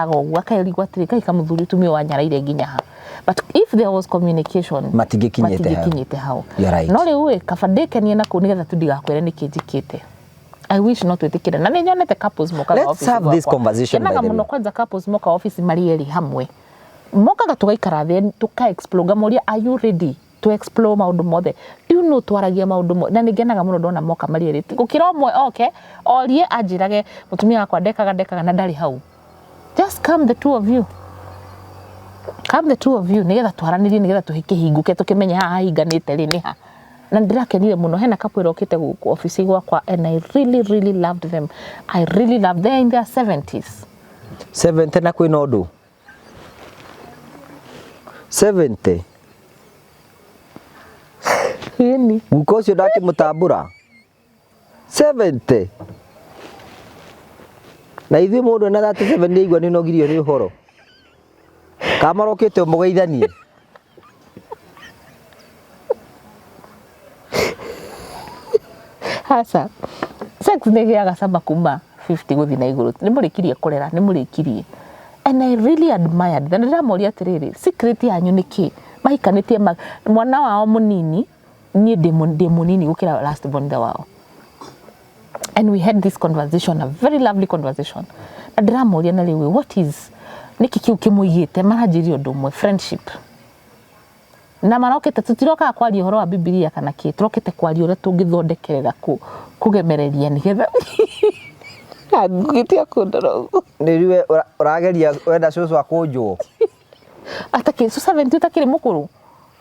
uguo akairigwa atiri kaika muthuri tumia wanyaraire nginya ha but if there was communication matingikinyite hau no riu kabandikenie na kunigetha tundigakwire nikinjikite I wish not wetikira na ninyonete couples moka office let's have this conversation by the way kwanza couples moka office marieri hamwe moka tugaikara then tuka explore gamoria are you ready to explore maundu mothe do you know twaragia maundu mothe na ningenaga muno ndona moka marieri gukira omwe okay orie ajirage mutumia wakwa ndekaga na ndari hau just come the two of you nigetha twaranirie nigetha tuhike hinguke tukimenya haha hinganite ri niha na ndirakenire muno hena couple rokite guku office gwakwa and I really loved them they're in their 70s 70 na kwina undu 70 yeni guko cio ndake mutambura 70 na ithui mundu na 37 ni igwa ni nogirio ni uhoro kamarokite mugeithanie hasa sex negiaga sama kuma 50 guthi na iguru ni murikirie kurera ni murikirie and I really admired then ndiramoria atiriri secret yanyu niki mahikanitie mwana wao munini nie ndi munini gukira last born wao and we had this conversation a very lovely conversation ndiramoria na riwe what is niki kiu kimuigite maranjirio ndumwe friendship na marokete tutiroka kwaria horo wa Biblia kana ki turokete kwaria ure tungithondekerera kugemereria nigetha agitia kundoro niriwe urageria wenda cucu akunjwo ataki so 70 utakiri mukuru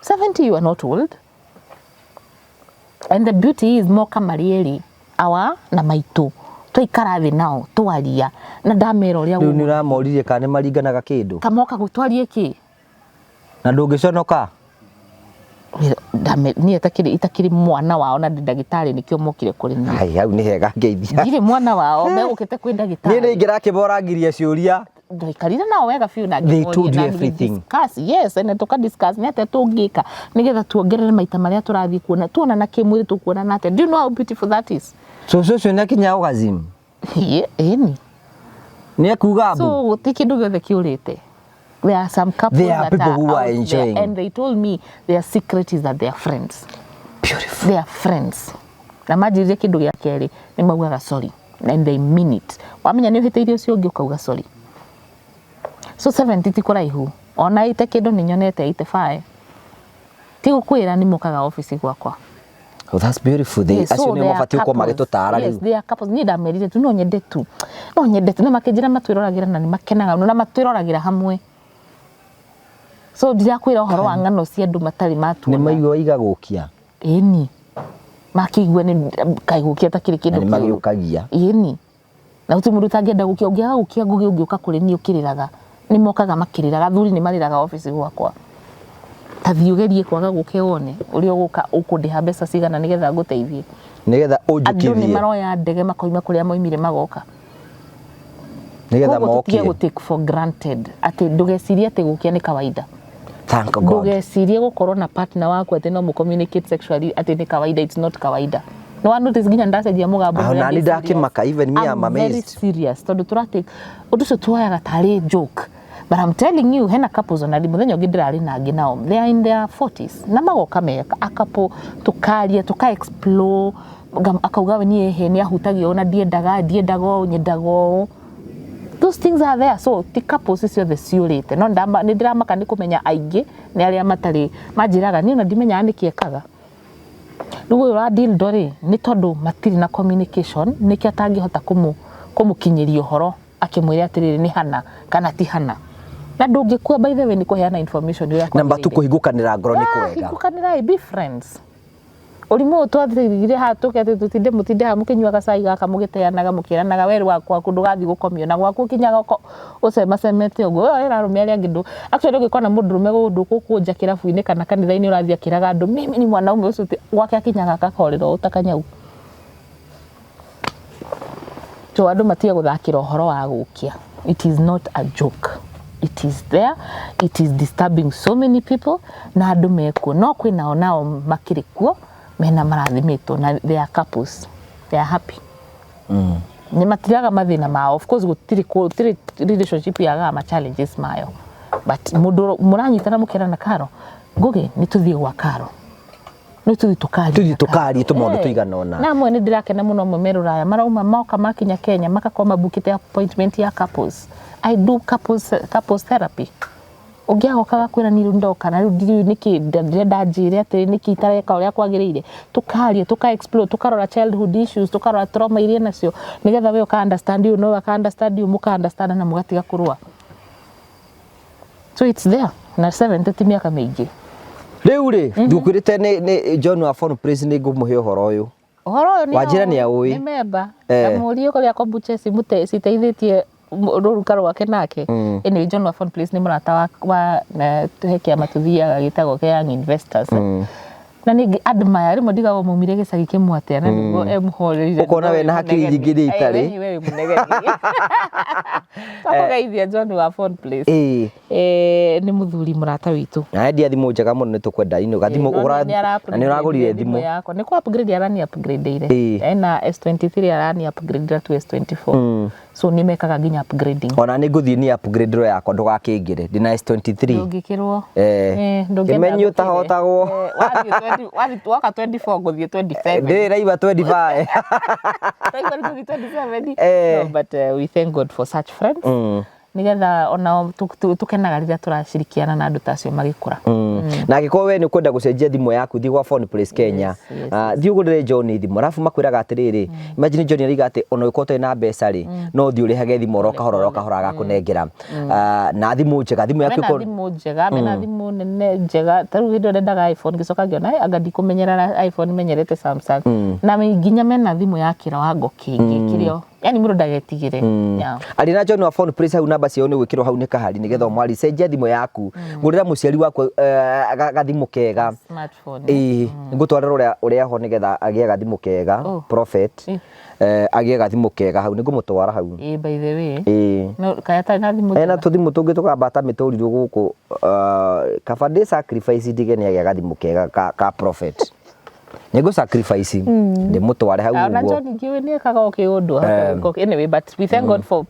70 you are not old. And the beauty is moka marieri awa na maitu twaikara thi nao twaria na ndamera uria riu ni uramoririe kana maringanaga kindu kamoka gutwarie ki na ndungiconoka ni itakiri mwana wao na ndagitari nikio mokire kuri ni ai hau ni hega ngeithia ndire mwana wao megukite kwi ndagitari ni ngirakiborangiria ciuria ndaikarire nao wega fiu na they told you everything. Yes, and tuka discuss ni ate tungika nigetha tuongerere maita maria turathii kuona tuona na kimwiri tukuona na ate. Do you know how beautiful that is? So ni kinya orgasm Ni ni kuga so gutiki ndu gothe kiurite. There are some couples there are that people who are are enjoying there, and they told me their secret is that they are friends. Beautiful. They are friends. Na majirie kindu gia keri ni maugaga sorry and they mean it. Wamenya ni uhiteirio cio ngi ukauga sorry. So 70 ti kuraihu. Ona ite kindu ni nyonete 85. Ti gukwira ni mukaga office gwakwa. Oh, that's beautiful. They acio ni mabati uko magitutara riu. Yes, they are couples. Ni ndamerire tu no nyende tu. No nyende tu na makinjira matwiroragira na ni makenaga no na matwiroragira hamwe. So ndirakwira uhoro wa ngano cia andu matari matuona. Ni maigua igagukia. Eni. Makigwe ni kaigukia takiri kindu. Ni magiukagia. Eni. Na uti mundu tangenda gukia ungiaga gukia ngugi ungiuka kuri ni ukiriraga. Ni mokaga makiriraga thuri ni mariraga office gwakwa. Tathiugerie kwaga gukia wone uri uguka ukundiha mbeca cigana nigetha nguteithie. Nigetha unjukithie. Andu ni maroya ndege makoima kuria moimire magoka. Nigetha mokie. Go take for granted ati ndugecirie ati gukia ni kawaida. Thank God. Ndugecirie gukorwo na partner waku ati no mu communicate sexually ati ni kawaida. It's not kawaida. No one notice ginya ndacenjia mugambo muria. Na ni ndakimaka even me am amazed. Very serious. Tondu turate undu cio twoyaga tari joke. But I'm telling you, hena couples on muthenya ungi ndirari na angi nao they are in their 40s na magoka meka a couple tukaria tuka explore akauga we ni ehe ni ahutagio ona diendaga nyendago. Those things are there. So the couples icio the ciurite no ndamba ni ndiramaka ni kumenya aingi ni aria matari manjiraga ni ona ndimenya ni kiekaga rugo ra deal dori ni tondu matiri na communication ni kia tangihota kumukinyiria uhoro akimwira atiriri ni hana kana ti hana na ndungikua by the way ni kuheana information ya namba tu kuhigukanira ngoro ni kwega higukanira be friends urimu twathirire hatu kete tutinde ha mukinywa gacai gaka mugiteanaga mukiranaga weru wakwa kundu gathi gukomio na gwaku kinyaga ucema cemete ugo era rumia ngindu actually ugikona mundu rume gundu kukunja kirabu-ini kana kanitha-ini urathia kiraga andu mimi ni mwanaume ucio gwake akinyaga akakorero utakanyau to andu matia guthakira uhoro wa gukia. It is not a joke. It is there. It is disturbing so many people. Na andu mekuo no kwina nao makiri kuo mena marathimitwo na they are couples. They are happy. Ni matiraga mathina mao. Of course gutiri relationship yaga ma challenges mayo. But mundu muranyitana mukirana karo ngugi ni tuthie gwa karo. No tukari tumundu tuiganona na mwe ni ndirakena muno mumeru raya marauma moka makinya Kenya makakoma bukite appointment ya couples. I do couples therapy. Ugiago kaga kwira ni ndoka na riu niki ndenda njire ati niki itareka uria kwagirire tukarie tuka explore tukarora childhood issues tukarora trauma iria nacio nigetha we uka understand you no aka understand you muka understand na mugatiga kurua. So it's there na 70 miaka mingi riu ri ndukwirite ni John wa Phone Praise ni ngumuhe uhoro uyu ni wajira ni aui ni memba na murio ko ya kombucha simute citeithitie ruruka rwake nake ni John wa Phone Praise ni murata wa na tuhekia matuthiaga gitago ke young investors na ni admire rimwe ndigago mumire gicagi kimwe atia na niguo emhorerire ukona we na hakiri nyingiri itari wewe munegeri takugeithia John wa Phone Praise ni muthuri murata witu na ndia thimu njega muno nitukwenda ino gathimu ugura na ni uragurire thimu yako ni ku upgrade arani upgrade ire na S23 arani upgrade to S24 so ni mekaga ginya upgrading ona ni nguthii ni upgrade ro yakwa ndugakingire ndina S23 ndungikirwo ndungenda utahotagwo waka 24 nguthii 27 ndi raiva 25 raiva nguthii 27 no, but we thank God for such friends nigetha ona tukenaga rĩrĩa turacirikiana na andu tacio magikura. Na angĩkorwo we nĩ ũkwenda gũcenjia thimũ yaku thiĩ gwa Phone Place Kenya, thiĩ ũgũrĩre John thimũ, arabu makwĩraga atĩrĩrĩ, imagine John ariga atĩ ona ũngĩkorwo ũtarĩ na mbeca rĩ, no ũthiĩ ũrĩhage thimũ oro kahora agakũnengera, na thimũ njega, thimũ yaku ĩkorwo thimũ njega, mena thimũ nene njega, ta rĩu hĩndĩ ĩrĩa ndendaga iPhone ngĩcoka ngĩona anga ndikũmenyera iPhone menyerete Samsung, na nginya mena thimũ ya kĩwango kĩngĩ kĩrĩa yani mũndũ ndagetigĩre. Arĩ na John wa Phone Place hau namba ciao nĩ gwĩkĩrwo hau nĩ kahari nĩgetha mwari cenjia thimũ yaku, ngũrĩra mũciari waku gathimũ kega, smartphone ngũtwarĩra ũrĩa ho nĩgetha agĩe gathimũ kega, Prophet agĩe gathimũ kega hau, nĩngũmũtwara hau. By the way no kaya ta na thimũ ena tũthimũ tũngĩ tũkambata mĩtũrirũ gũkũ, kaba ndĩ sacrifice ndige nĩ agĩa gathimũ kega ka Prophet. Nego sacrifice ndimutware hau uguo. Na John ngiwe nĩ ekaga ũndũ anyway, but we thank God for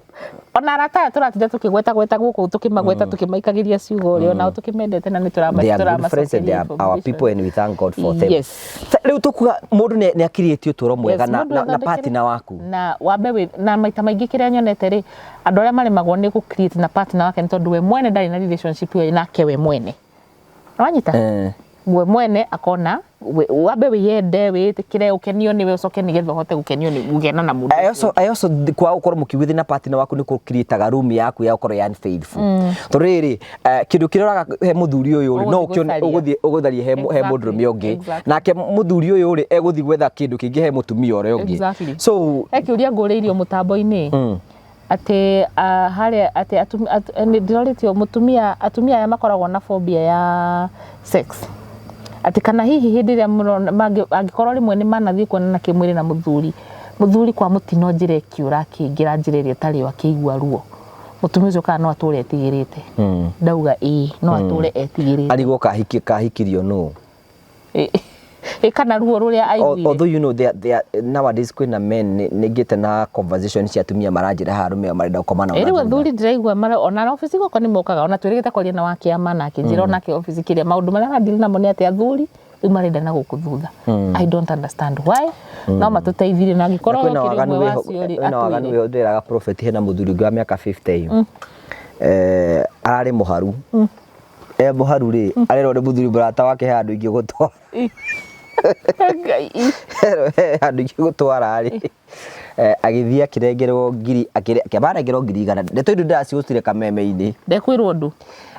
ona arata tũratinda tukigweta gũkũ tukimagweta tukimaikagĩria ciugo rĩo na tukimendete na nĩtũramacokeria our people and we thank God for them. Yes. Rĩu tukuga mũndũ nĩ akirĩtie ũtũũro mwega na partner waku. Na wambe na maita maingĩ kĩrĩa nyonete rĩ, andũ arĩa maremagwo nĩ gũ create na partner wake nĩ tondũ we mwene ndarĩ na relationship yo nake we mwene. Wanyita? We mwene akona wambe wiyende witikire ukenio niwe ucoke nigetha uhote gukenio ni gugena na mundu. I also kwa ukorwo mukiwithi na partner waku ni ku create a room yaku ya ukorwo yani faithful. Toriri kindu kirora he muthuri uyu ri no uguthie ugutharie he mundurume ungi nake muthuri uyu ri eguthie gwetha kindu kingi he mutumia ore ungi. So ekiuria nguriirio mutambo-ini ati haria ati ndiroritio mutumia atumia aya makoragwo na phobia ya sex. Ati kana hihi hindi ria angikorwo rimwe ni manathie kuonana kimwiri na muthuri kwa mutino njire kiura kingira njire ria tari wa kigwa ruo mutumia ucio kana no ature etigirite ndauga no ature etigirite arigo kahikirio no kana ruo ruria aiguire. Although you know they nowadays kwina men nigite na conversation cia atumia maranjira harume marenda gukomana ona eri thuri ndiraigua mara ona office goko ni mokaga ona twirigite kwaria na wake ama nake njira onake office kiria maundu maria ndili namo ni ati athuri marenda na gukuthutha. I don't understand why. No matuteithirie na ngikorwo kirimwe wacio ri na waganu we ndiraga Prophet hena muthuri ngwa miaka 50 arari muharu muharu ri arero ri muthuri burata wake handu ingi gutwara handu ingi gutwara ri agithia kirengerwo ngiri akibarengerwo ngiri igana ndeto indu ndacigutire kameme-ini ndekwirwo ndu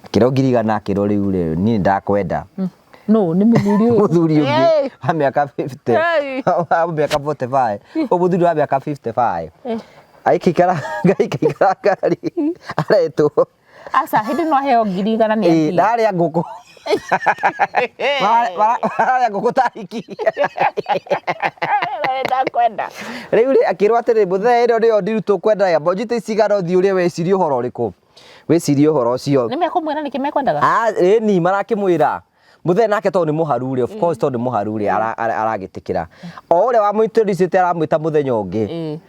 akiro ngiri igana akiro riu ri ni ndakwenda no ni muthuri ungi wa miaka 50 wa miaka 45 muthuri wa miaka 55 aikikara ngari aretwo asa hindi no heo ngiri igana ni ati ndaria nguku Wala nguku tariki ndakwenda riu ri akirwo atiri muthe ino rio ndiru tukwenda ya bonjite cigaro thi uria wecirie uhoro uriku wecirie uhoro ucio ni mekumwira niki mekwendaga ni marakimwira muthe nake to ni muharu ri of course to ni muharu ri aragitikira o uria wa muintroduce aramwita muthenya ungi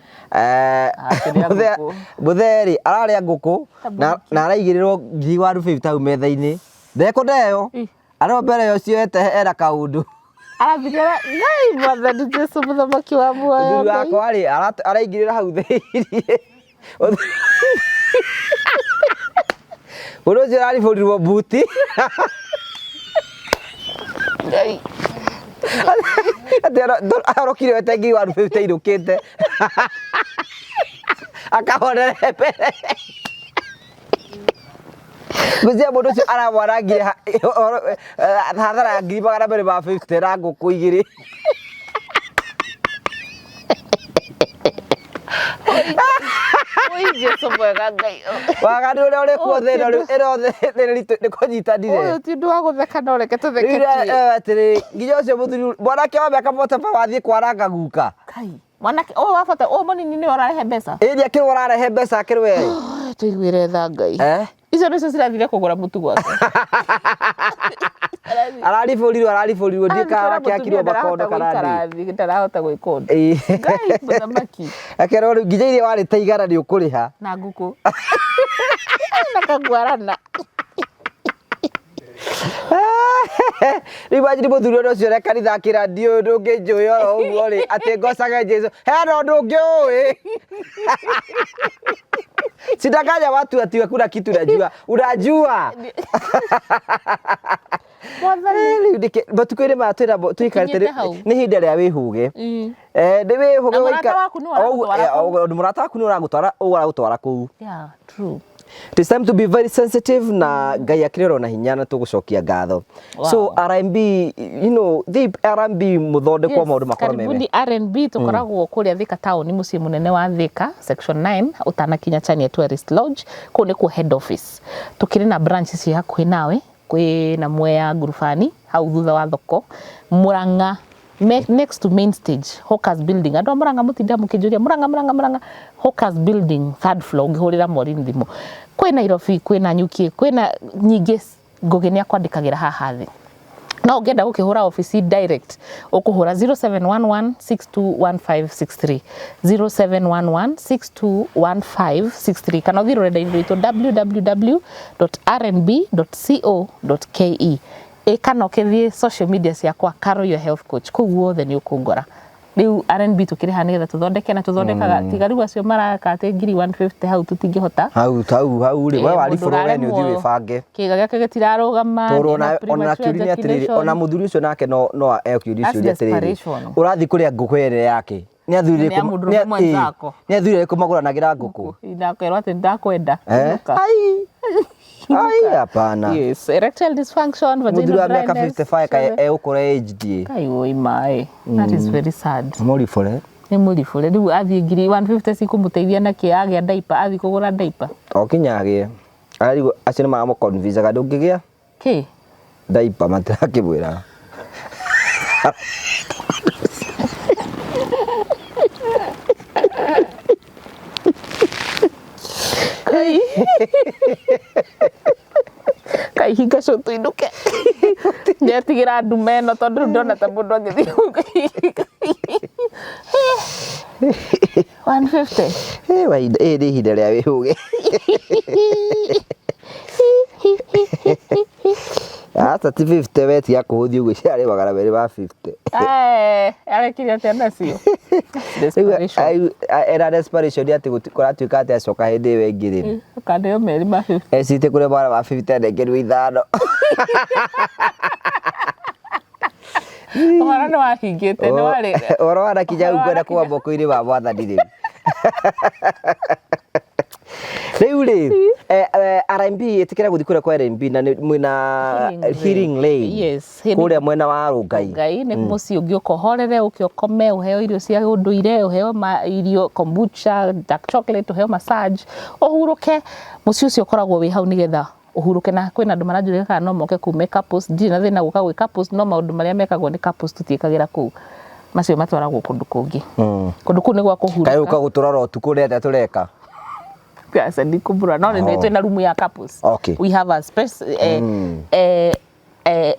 mutheri araria nguku na araigirirwo ngiri wa rubi tau metha-ini ndeko ndeyo aro mbere yo cioete era kaundu arathigara ngai mwathani Jesu muthamaki wa muoyo muthuri wakwa ari araigirira hau theirie uroje rari forirwo buti ngai atero arokire wetengi wa rubi teirukite akahorere mbere Mzee mundu ucio aramwarangire hathara ngiri magana merĩ ma 50 na ngũkũ igĩrĩ Jesu mwega ngai waganu ũrĩa ũrĩ kuo thĩna nĩ kũnyitanire ũyũ ti ũndũ wa gũtheka no reke tũtheke atĩrĩ nginya ũcio mũthuri mwanake wa mĩaka 45 wathiĩ kwaranga guka mwanake wabata mũnini nĩ ũrarehe mbeca ĩrĩa kĩrĩ ũrarehe mbeca kĩrĩ tuiguire tha ngai icio nĩcio cirathire kũgũra mũtu gwake arariborirwo ndikara kiakirwo makondo kana ndarahota gwĩka ũndũ ngai mũthamaki akerwo rĩu nginya iria warĩ ta igana nĩ ũkũrĩha na ngũkũ na kagwarana rĩu wanjiri mũthuri ũcio ũrĩa kanitha akĩra ndiũ ndũngĩnjũĩ oro ũguo rĩ atĩ ngocage Jesu hena ũndũ ũngĩ ũĩ Sidanganya watu ati hakuna kitu unajua. Unajua. Mwathani. Batukwire matwira tuikarite ni hinde ria wihuge. Ndi wihuge waika. Murata waku ni uragutwara uragutwara kuu. Yeah, true. It's time to be very sensitive na Ngai akirero na hinya na tugucokia ngatho. So R&B, you know, the R&B muthonde kwa maundu makora meme. Karibuni R&B tukoragwo kuria Thika Town mucii munene wa Thika section 9 utanakinya Chania Tourist Lodge ku ni ku head office. Tukiri na branches cia hakuhi nawe kwi na Mwea Ngurubani hau thutha wa thoko Muranga next to main stage Hawkers building andu Muranga mutinda mukijuria Muranga Hawkers building third floor ngihurira Morin thimu kwi Nairobi kwi na Nyuki kwi na nyingi ngugi ni akwandikagira haha thi no ngenda gukihura office direct ukuhura 0711621563 0711621563 kana uthiro renda rwito www.rnb.co.ke kana ukithie social media ciakwa Caro your health coach kuguo the ni ukungora riu R&B tukiri ha nigetha tuthondeke na tuthondekaga tigari acio maraka ati ngiri 150 hau tutingihota hau ri we wari foro we ni uthi wibange kiga giake gitirarugama ona kiurini atiri ona muthuri ucio nake no kiurini ucio atiri urathi kuria nguku ere yake ni athurire kumaguranagira nguku ndakerwa ati ndakwenda ai hapana. Yes, erectile dysfunction, vaginal dryness. 55 kai ukora HD. Kai oi mai. That is very sad. Muri fore. Ni muri fore. Riu athi ngiri 150 cikumuteithia na kiagia diaper, athi kugura diaper. Okinyagie. Ari acine ma mo convince ga ndungigia. Ki? Diaper matrakibwira. Kai. Kai hinga cotu induke. Ndetigira ndume no tondu ndona ta mundu angithi. 150. Wai ndi hinde ria wihuge. Ata 50 weti ya kuhuthi ugu ciari magana meri ba 50. Arekiria tena cio. Era desperation ati gukora tuika ati acoka hindi we ngiri. Kandeo meri ba 50. Cite kure bara ba 50 ndengeru ithano. Ora no ahingite no ari. Ora wana kijau kwenda kuwa moko-ini ba mwathani riu. Riu ri R&B itikira guthi kuria kwa R&B na mwina Healing Lane. Yes, kuria mwena wa Rungai. Rungai ni muci ungi ukohorere ukiokome uheo irio cia unduire uheo irio kombucha dark chocolate uheo massage uhuruke muci ucio ukoragwo wi hau nigetha uhuruke na kwina andu maranjurika kana no moke ku make up ndi na thina guka gwi couples no maundu maria mekagwo ni couples tutiikagira ku macio matwaragwo kundu kungi kundu ku ni gwa kuhuruka kai uka guturora utuku renda tureka Yes, ndi kubura no ni twina room ya couples. Okay. We have a space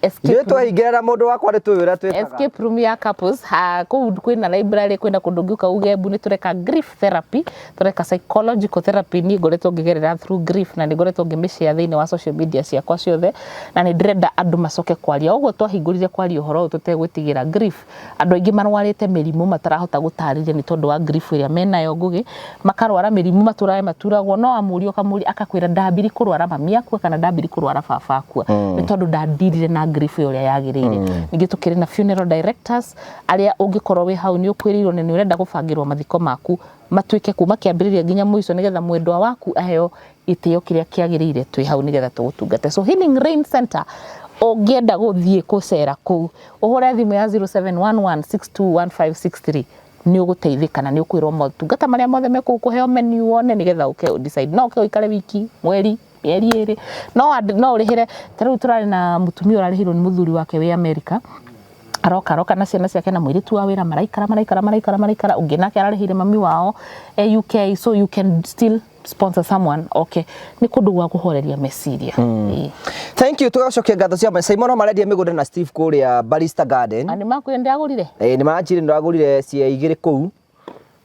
escape room. Twahingirana mundu wakwa ni twira twikaga escape room ya couples ha kwina library kwina kundu ngiuka ugembu ni tureka grief therapy tureka psychological therapy ni ngoretwo ngigerera through grief na ni ngoretwo ngimishare thiini wa social media ciakwa ciothe na ni ndirenda andu macoke kwaria uguo twahingurire kwaria uhoro tutegwitigira grief andu aingi marwarite mirimu matarahota gutariria ni tondu wa grief iria menayo ngugi makarwara mirimu maturae maturagwo no amuri okamuri akakwira ndambiri kurwara mami akua kana ndambiri kurwara baba akua ni tondu ndirire na grief uria yagirire ningi tukiri na funeral directors aria ungikorwo wi hau ni ukwirirwo ni urenda gubangirwo mathiko maku matuike kuma kiambiriria nginya muico nigetha mwendwa waku aheo itio kiria kiagirire twi hau nigetha tugutungate so Healing Rain Center ungienda guthie kucera ku uhure thimu ya 0711621563 ni uguteithika na ni ukwirwo motungata maria mothe mekukuheo menu wone nigetha uke decide no ukikare wiki mweri mieri iri no urihire tariu turari na mutumia urarihirwo ni muthuri wake wi America aroka na ciana ciake na mwiritu wa wira maraikara ungi nake ararihire mami wao UK so you can still sponsor someone okay ni kundu gwa kuhoreria meciria thank you tugacokia ngatho cia Simon marendia migunda na Steve kuria Barista Garden ani makwende agurire ni manjire ndagurire cia igire kuu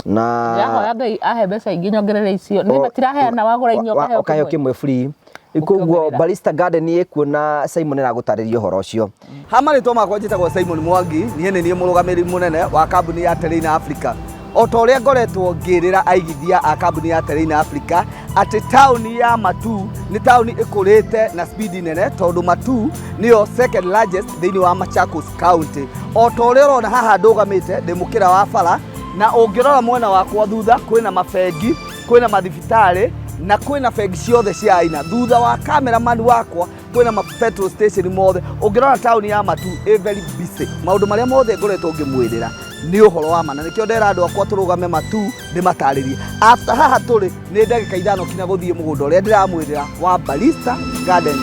na yaho andũ ahe mbeca ingĩ nyongerere icio nĩ matiraheana wagũra inyo ukaheo kimwe free ikuguo Barista Garden ikuona Simon agutariria uhoro ucio hama ritwa makwa njitagwo Simon Mwangi niĩ nĩ niĩ mũrũgamĩrĩri mũnene wa kambuni ya Terrain Africa o ta ũrĩa ngoretwo ngĩrĩra aigithia a kambuni ya Terrain Africa atĩ taũni ya Matu nĩ taũni ĩkũrĩte na speed nene, tondũ Matu nĩyo second largest thĩinĩ wa Machakos County. O ta ũrĩa ũrona haha ndũgamĩte ndĩ mũkĩra wa bara, na ũngĩrora mwena wakwa thutha kwĩna mabengi, kwĩna mathibitarĩ na kwĩna bengi ciothe cia aina. Thutha wa cameraman wakwa kwĩna ma petrol station mothe. Ũngĩrora taũni ya Matu very busy. Maũndũ marĩa mothe ngoretwo ngĩmwĩrĩra nĩ ũhoro wa ma, na nĩkĩo ndera andũ akwa tũrũgame Matu ndĩmatarĩrie. After haha tũrĩ nĩ ndagĩka ithano kinya gũthiĩ mũgũnda ũrĩa ndĩramwĩrĩra wa Barista Gardens.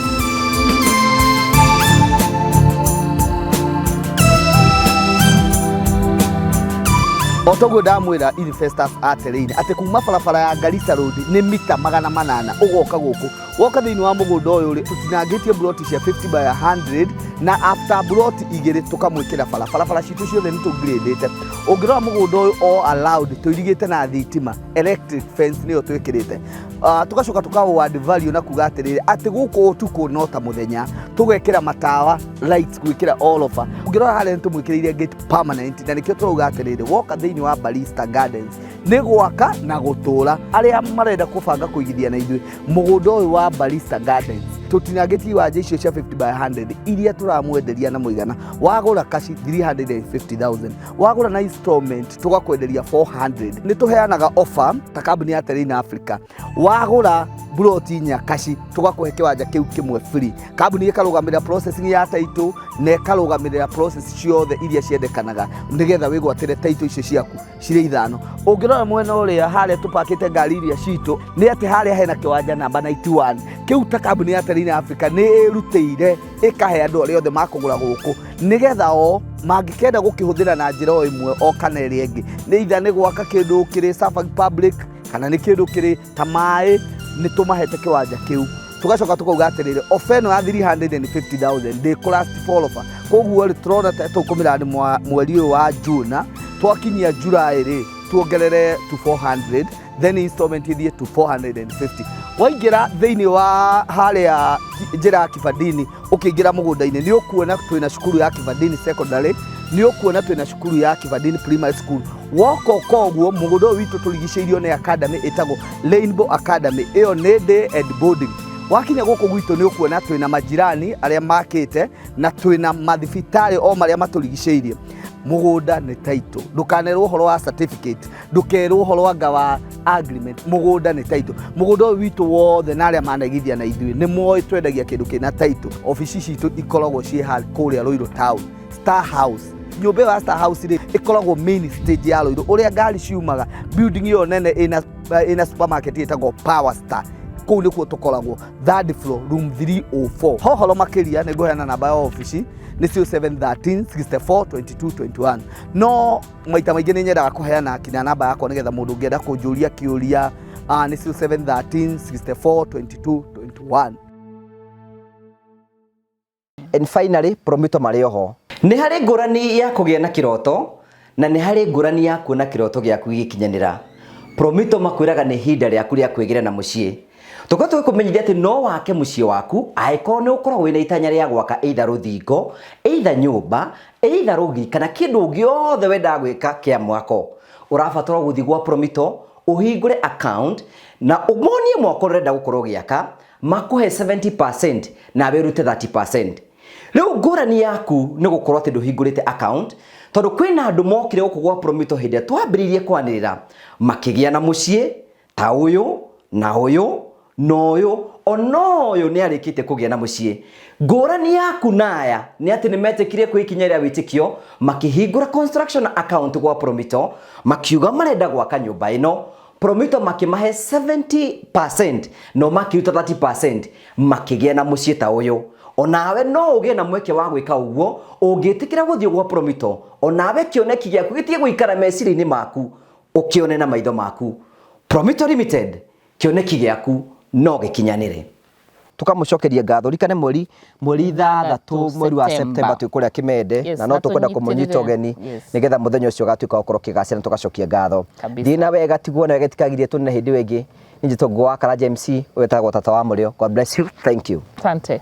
Otoguo ndamwĩra investors a Terrain atĩ kuma barabara ya Garissa Road nĩ mita 800 ũgoka gũkũ. Woka thĩinĩ wa mũgũnda ũyũ rĩ, tũtinangĩtie broti cia 50 by 100 na after broti igĩrĩ tũkamwĩkĩra barabara citũ ciothe nĩ tũgrĩndĩte. Ũngĩrora mũgũnda ũyũ all allowed tũirigĩte na thitima, electric fence nĩyo twĩkĩrĩte. Tugacoka tukawa value na kuga atĩrĩrĩ atĩ gũkũ ũtukũ no ta mũthenya tũgekĩra matawa lights gwĩkĩra all over. Ũngĩrora harĩa nĩ tũmwĩkĩrĩire gate permanent, na nĩkĩo tũrauga atĩrĩrĩ woka thĩinĩ wa Barista Gardens nĩ gwaka na gũtũra. Arĩa marenda kũbanga kũigithia na ithuĩ mũgũnda ũyũ wa Barista Gardens tũtinangĩtie iwanja icio cia 50 by 100 iria tũramwenderia na mũigana. Wagũra kashi 350,000, wagũra na installment tũgakwenderia 400. Nĩ tũheanaga offer ta kambuni ya Terrain Africa. Wagũra broti nya kashi tũgakũhe kĩwanja kĩu kĩmwe free. Kambuni ĩkarũgamĩrĩra processing ya title na ĩkarũgamĩrĩra process ciothe iria ciendekanaga nĩgetha wĩgwatĩre title icio ciaku cirĩ ithano. Ũngĩrora mwena ũrĩa harĩa tũpakĩte ngari iria citũ nĩ atĩ harĩa hena kĩwanja namba 91 kĩu ta kambuni ya Terrain Africa nĩ ĩrutĩire ĩkahe andũ arĩa othe makũgũra gũkũ nĩgetha o mangĩkenda gũkĩhũthĩra na njĩra o ĩmwe o kana ĩrĩa ĩngĩ, nĩ itha nĩ gwaka kĩndũ kĩrĩ Safari Public kana nĩ kĩndũ kĩrĩ ta maĩ, nĩ tũmahete kĩwanja kĩu. Tugacoka tukauga atĩrĩrĩ ofa ĩno ya 350,000 ndĩkũlast forever. Koguo rĩ tũrona ta tũkũmĩra mweri ũyũ wa June, twakinyia July rĩ tuongerere to 400, then installment ithie to 450. Waingĩra thĩinĩ wa harĩa njĩra ya Kibandini ũkĩingĩra mũgũnda-inĩ nĩ ũkuona twĩna cukuru ya Kibandini Secondary, nĩ ũkuona twĩna cukuru ya Kibandini Primary School. Woka koguo mũgũnda ũyũ witũ tũrigicĩirio nĩ academy ĩtagwo Rainbow Academy, ĩyo nĩ day and boarding. Wakinya gũkũ gwitũ nĩ ũkuona twĩna majirani arĩa makĩte na twĩna mathibitarĩ o marĩa matũrigicĩirie. Mũgũnda nĩ title, ndũkanerwo ũhoro wa certificate, ndũkerwo ũhoro wa agreement. Mũgũnda nĩ title. Mũgũnda ũyũ witũ wothe na arĩa manegithia na ithuĩ nĩ moĩ twendagia kĩndũ kĩna title. Ofici citũ ikoragwo ciĩ kũrĩa Ruiru Town, Star House. Nyũmba ya Star House rĩ ikoragwo main stage ya Ruiru ũrĩa ngari ciumaga. Building ĩyo nene ĩna supermarket ĩtagwo Power Star. Kũu nĩkuo tũkoragwo, 3rd floor, room 304. Hohoro makĩria nĩ ngũheana namba ya ofici nĩ 0713 64 22 21. No maita maingĩ nĩ nyendaga kũheana kinya namba yakwa nĩgetha mũndũ ũngĩenda kũnjũria kĩũria nĩ 0713 64 22 21. And finally, Promito marĩ oho. Nĩ harĩ ngũrani ya kũgĩa na kĩroto na nĩ harĩ ngũrani ya kuona kĩroto gĩaku gĩkinyanĩra. Promito makwĩraga nĩ ihinda rĩaku rĩa kwĩgĩra na mũciĩ. Tũkoretwo kũmenyithia atĩ no wake mũciĩ waku angĩkorwo nĩ ũkoragwo wĩna itanya rĩa gwaka either rũthingo, either nyũmba, either rũgiri kana kĩndũ gĩothe wendaga gwĩka kĩa mwako. Ũrabatara gũthiĩ gwa Promito ũhingũre account na ũmonie mwako ũrenda gũkorwo gĩaka, makũhe 70% na wĩrute 30%. Rĩu ngũrani yaku nĩ gũkorwo atĩ ndũhingũrĩte account tondũ kwĩna andũ mokire gũkũ gwa Promito hĩndĩ ĩrĩa twambĩrĩirie kwanĩrĩra makĩgĩa na mũciĩ ta ũyũ na ũyũ na ũyũ ona ũyũ nĩ arĩkĩte kũgĩa na mũciĩ. Ngũrani yaku naya nĩ atĩ nĩ metĩkire kwĩkinya rĩa wĩtĩkio makĩhingũra construction account gwa Promito makiuga marenda gwaka nyũmba ĩno. Promito makimahe 70% no makiruta 30% makĩgĩa na mũciĩ ta ũyũ. Onawe no ũgĩe na mweke wa gwĩka ũguo ũngĩtĩkĩra gũthiĩ gwa Promito. Onawe kĩoneki gĩaku gĩtige gũikara meciria-inĩ maku ũkĩone na maitho maku. Promito Limited, kĩoneki gĩaku no gĩkinyanĩre. Tukamũcokeria ngatho rikane mweri 3 mweri wa September twĩkũrĩa Kimende na no tũkwenda kũmũnyita ũgeni nĩgetha mũthenya ũcio gatuĩka gũkorwo kĩgacĩra tũgacokia ngatho. Thina wega tiguo na getikagirie tũne hĩndĩ ĩngĩ. Ninjitwo Ngwa Karaja MC wetagwo tata wa mũrĩo. God bless you. Thank you. Asante.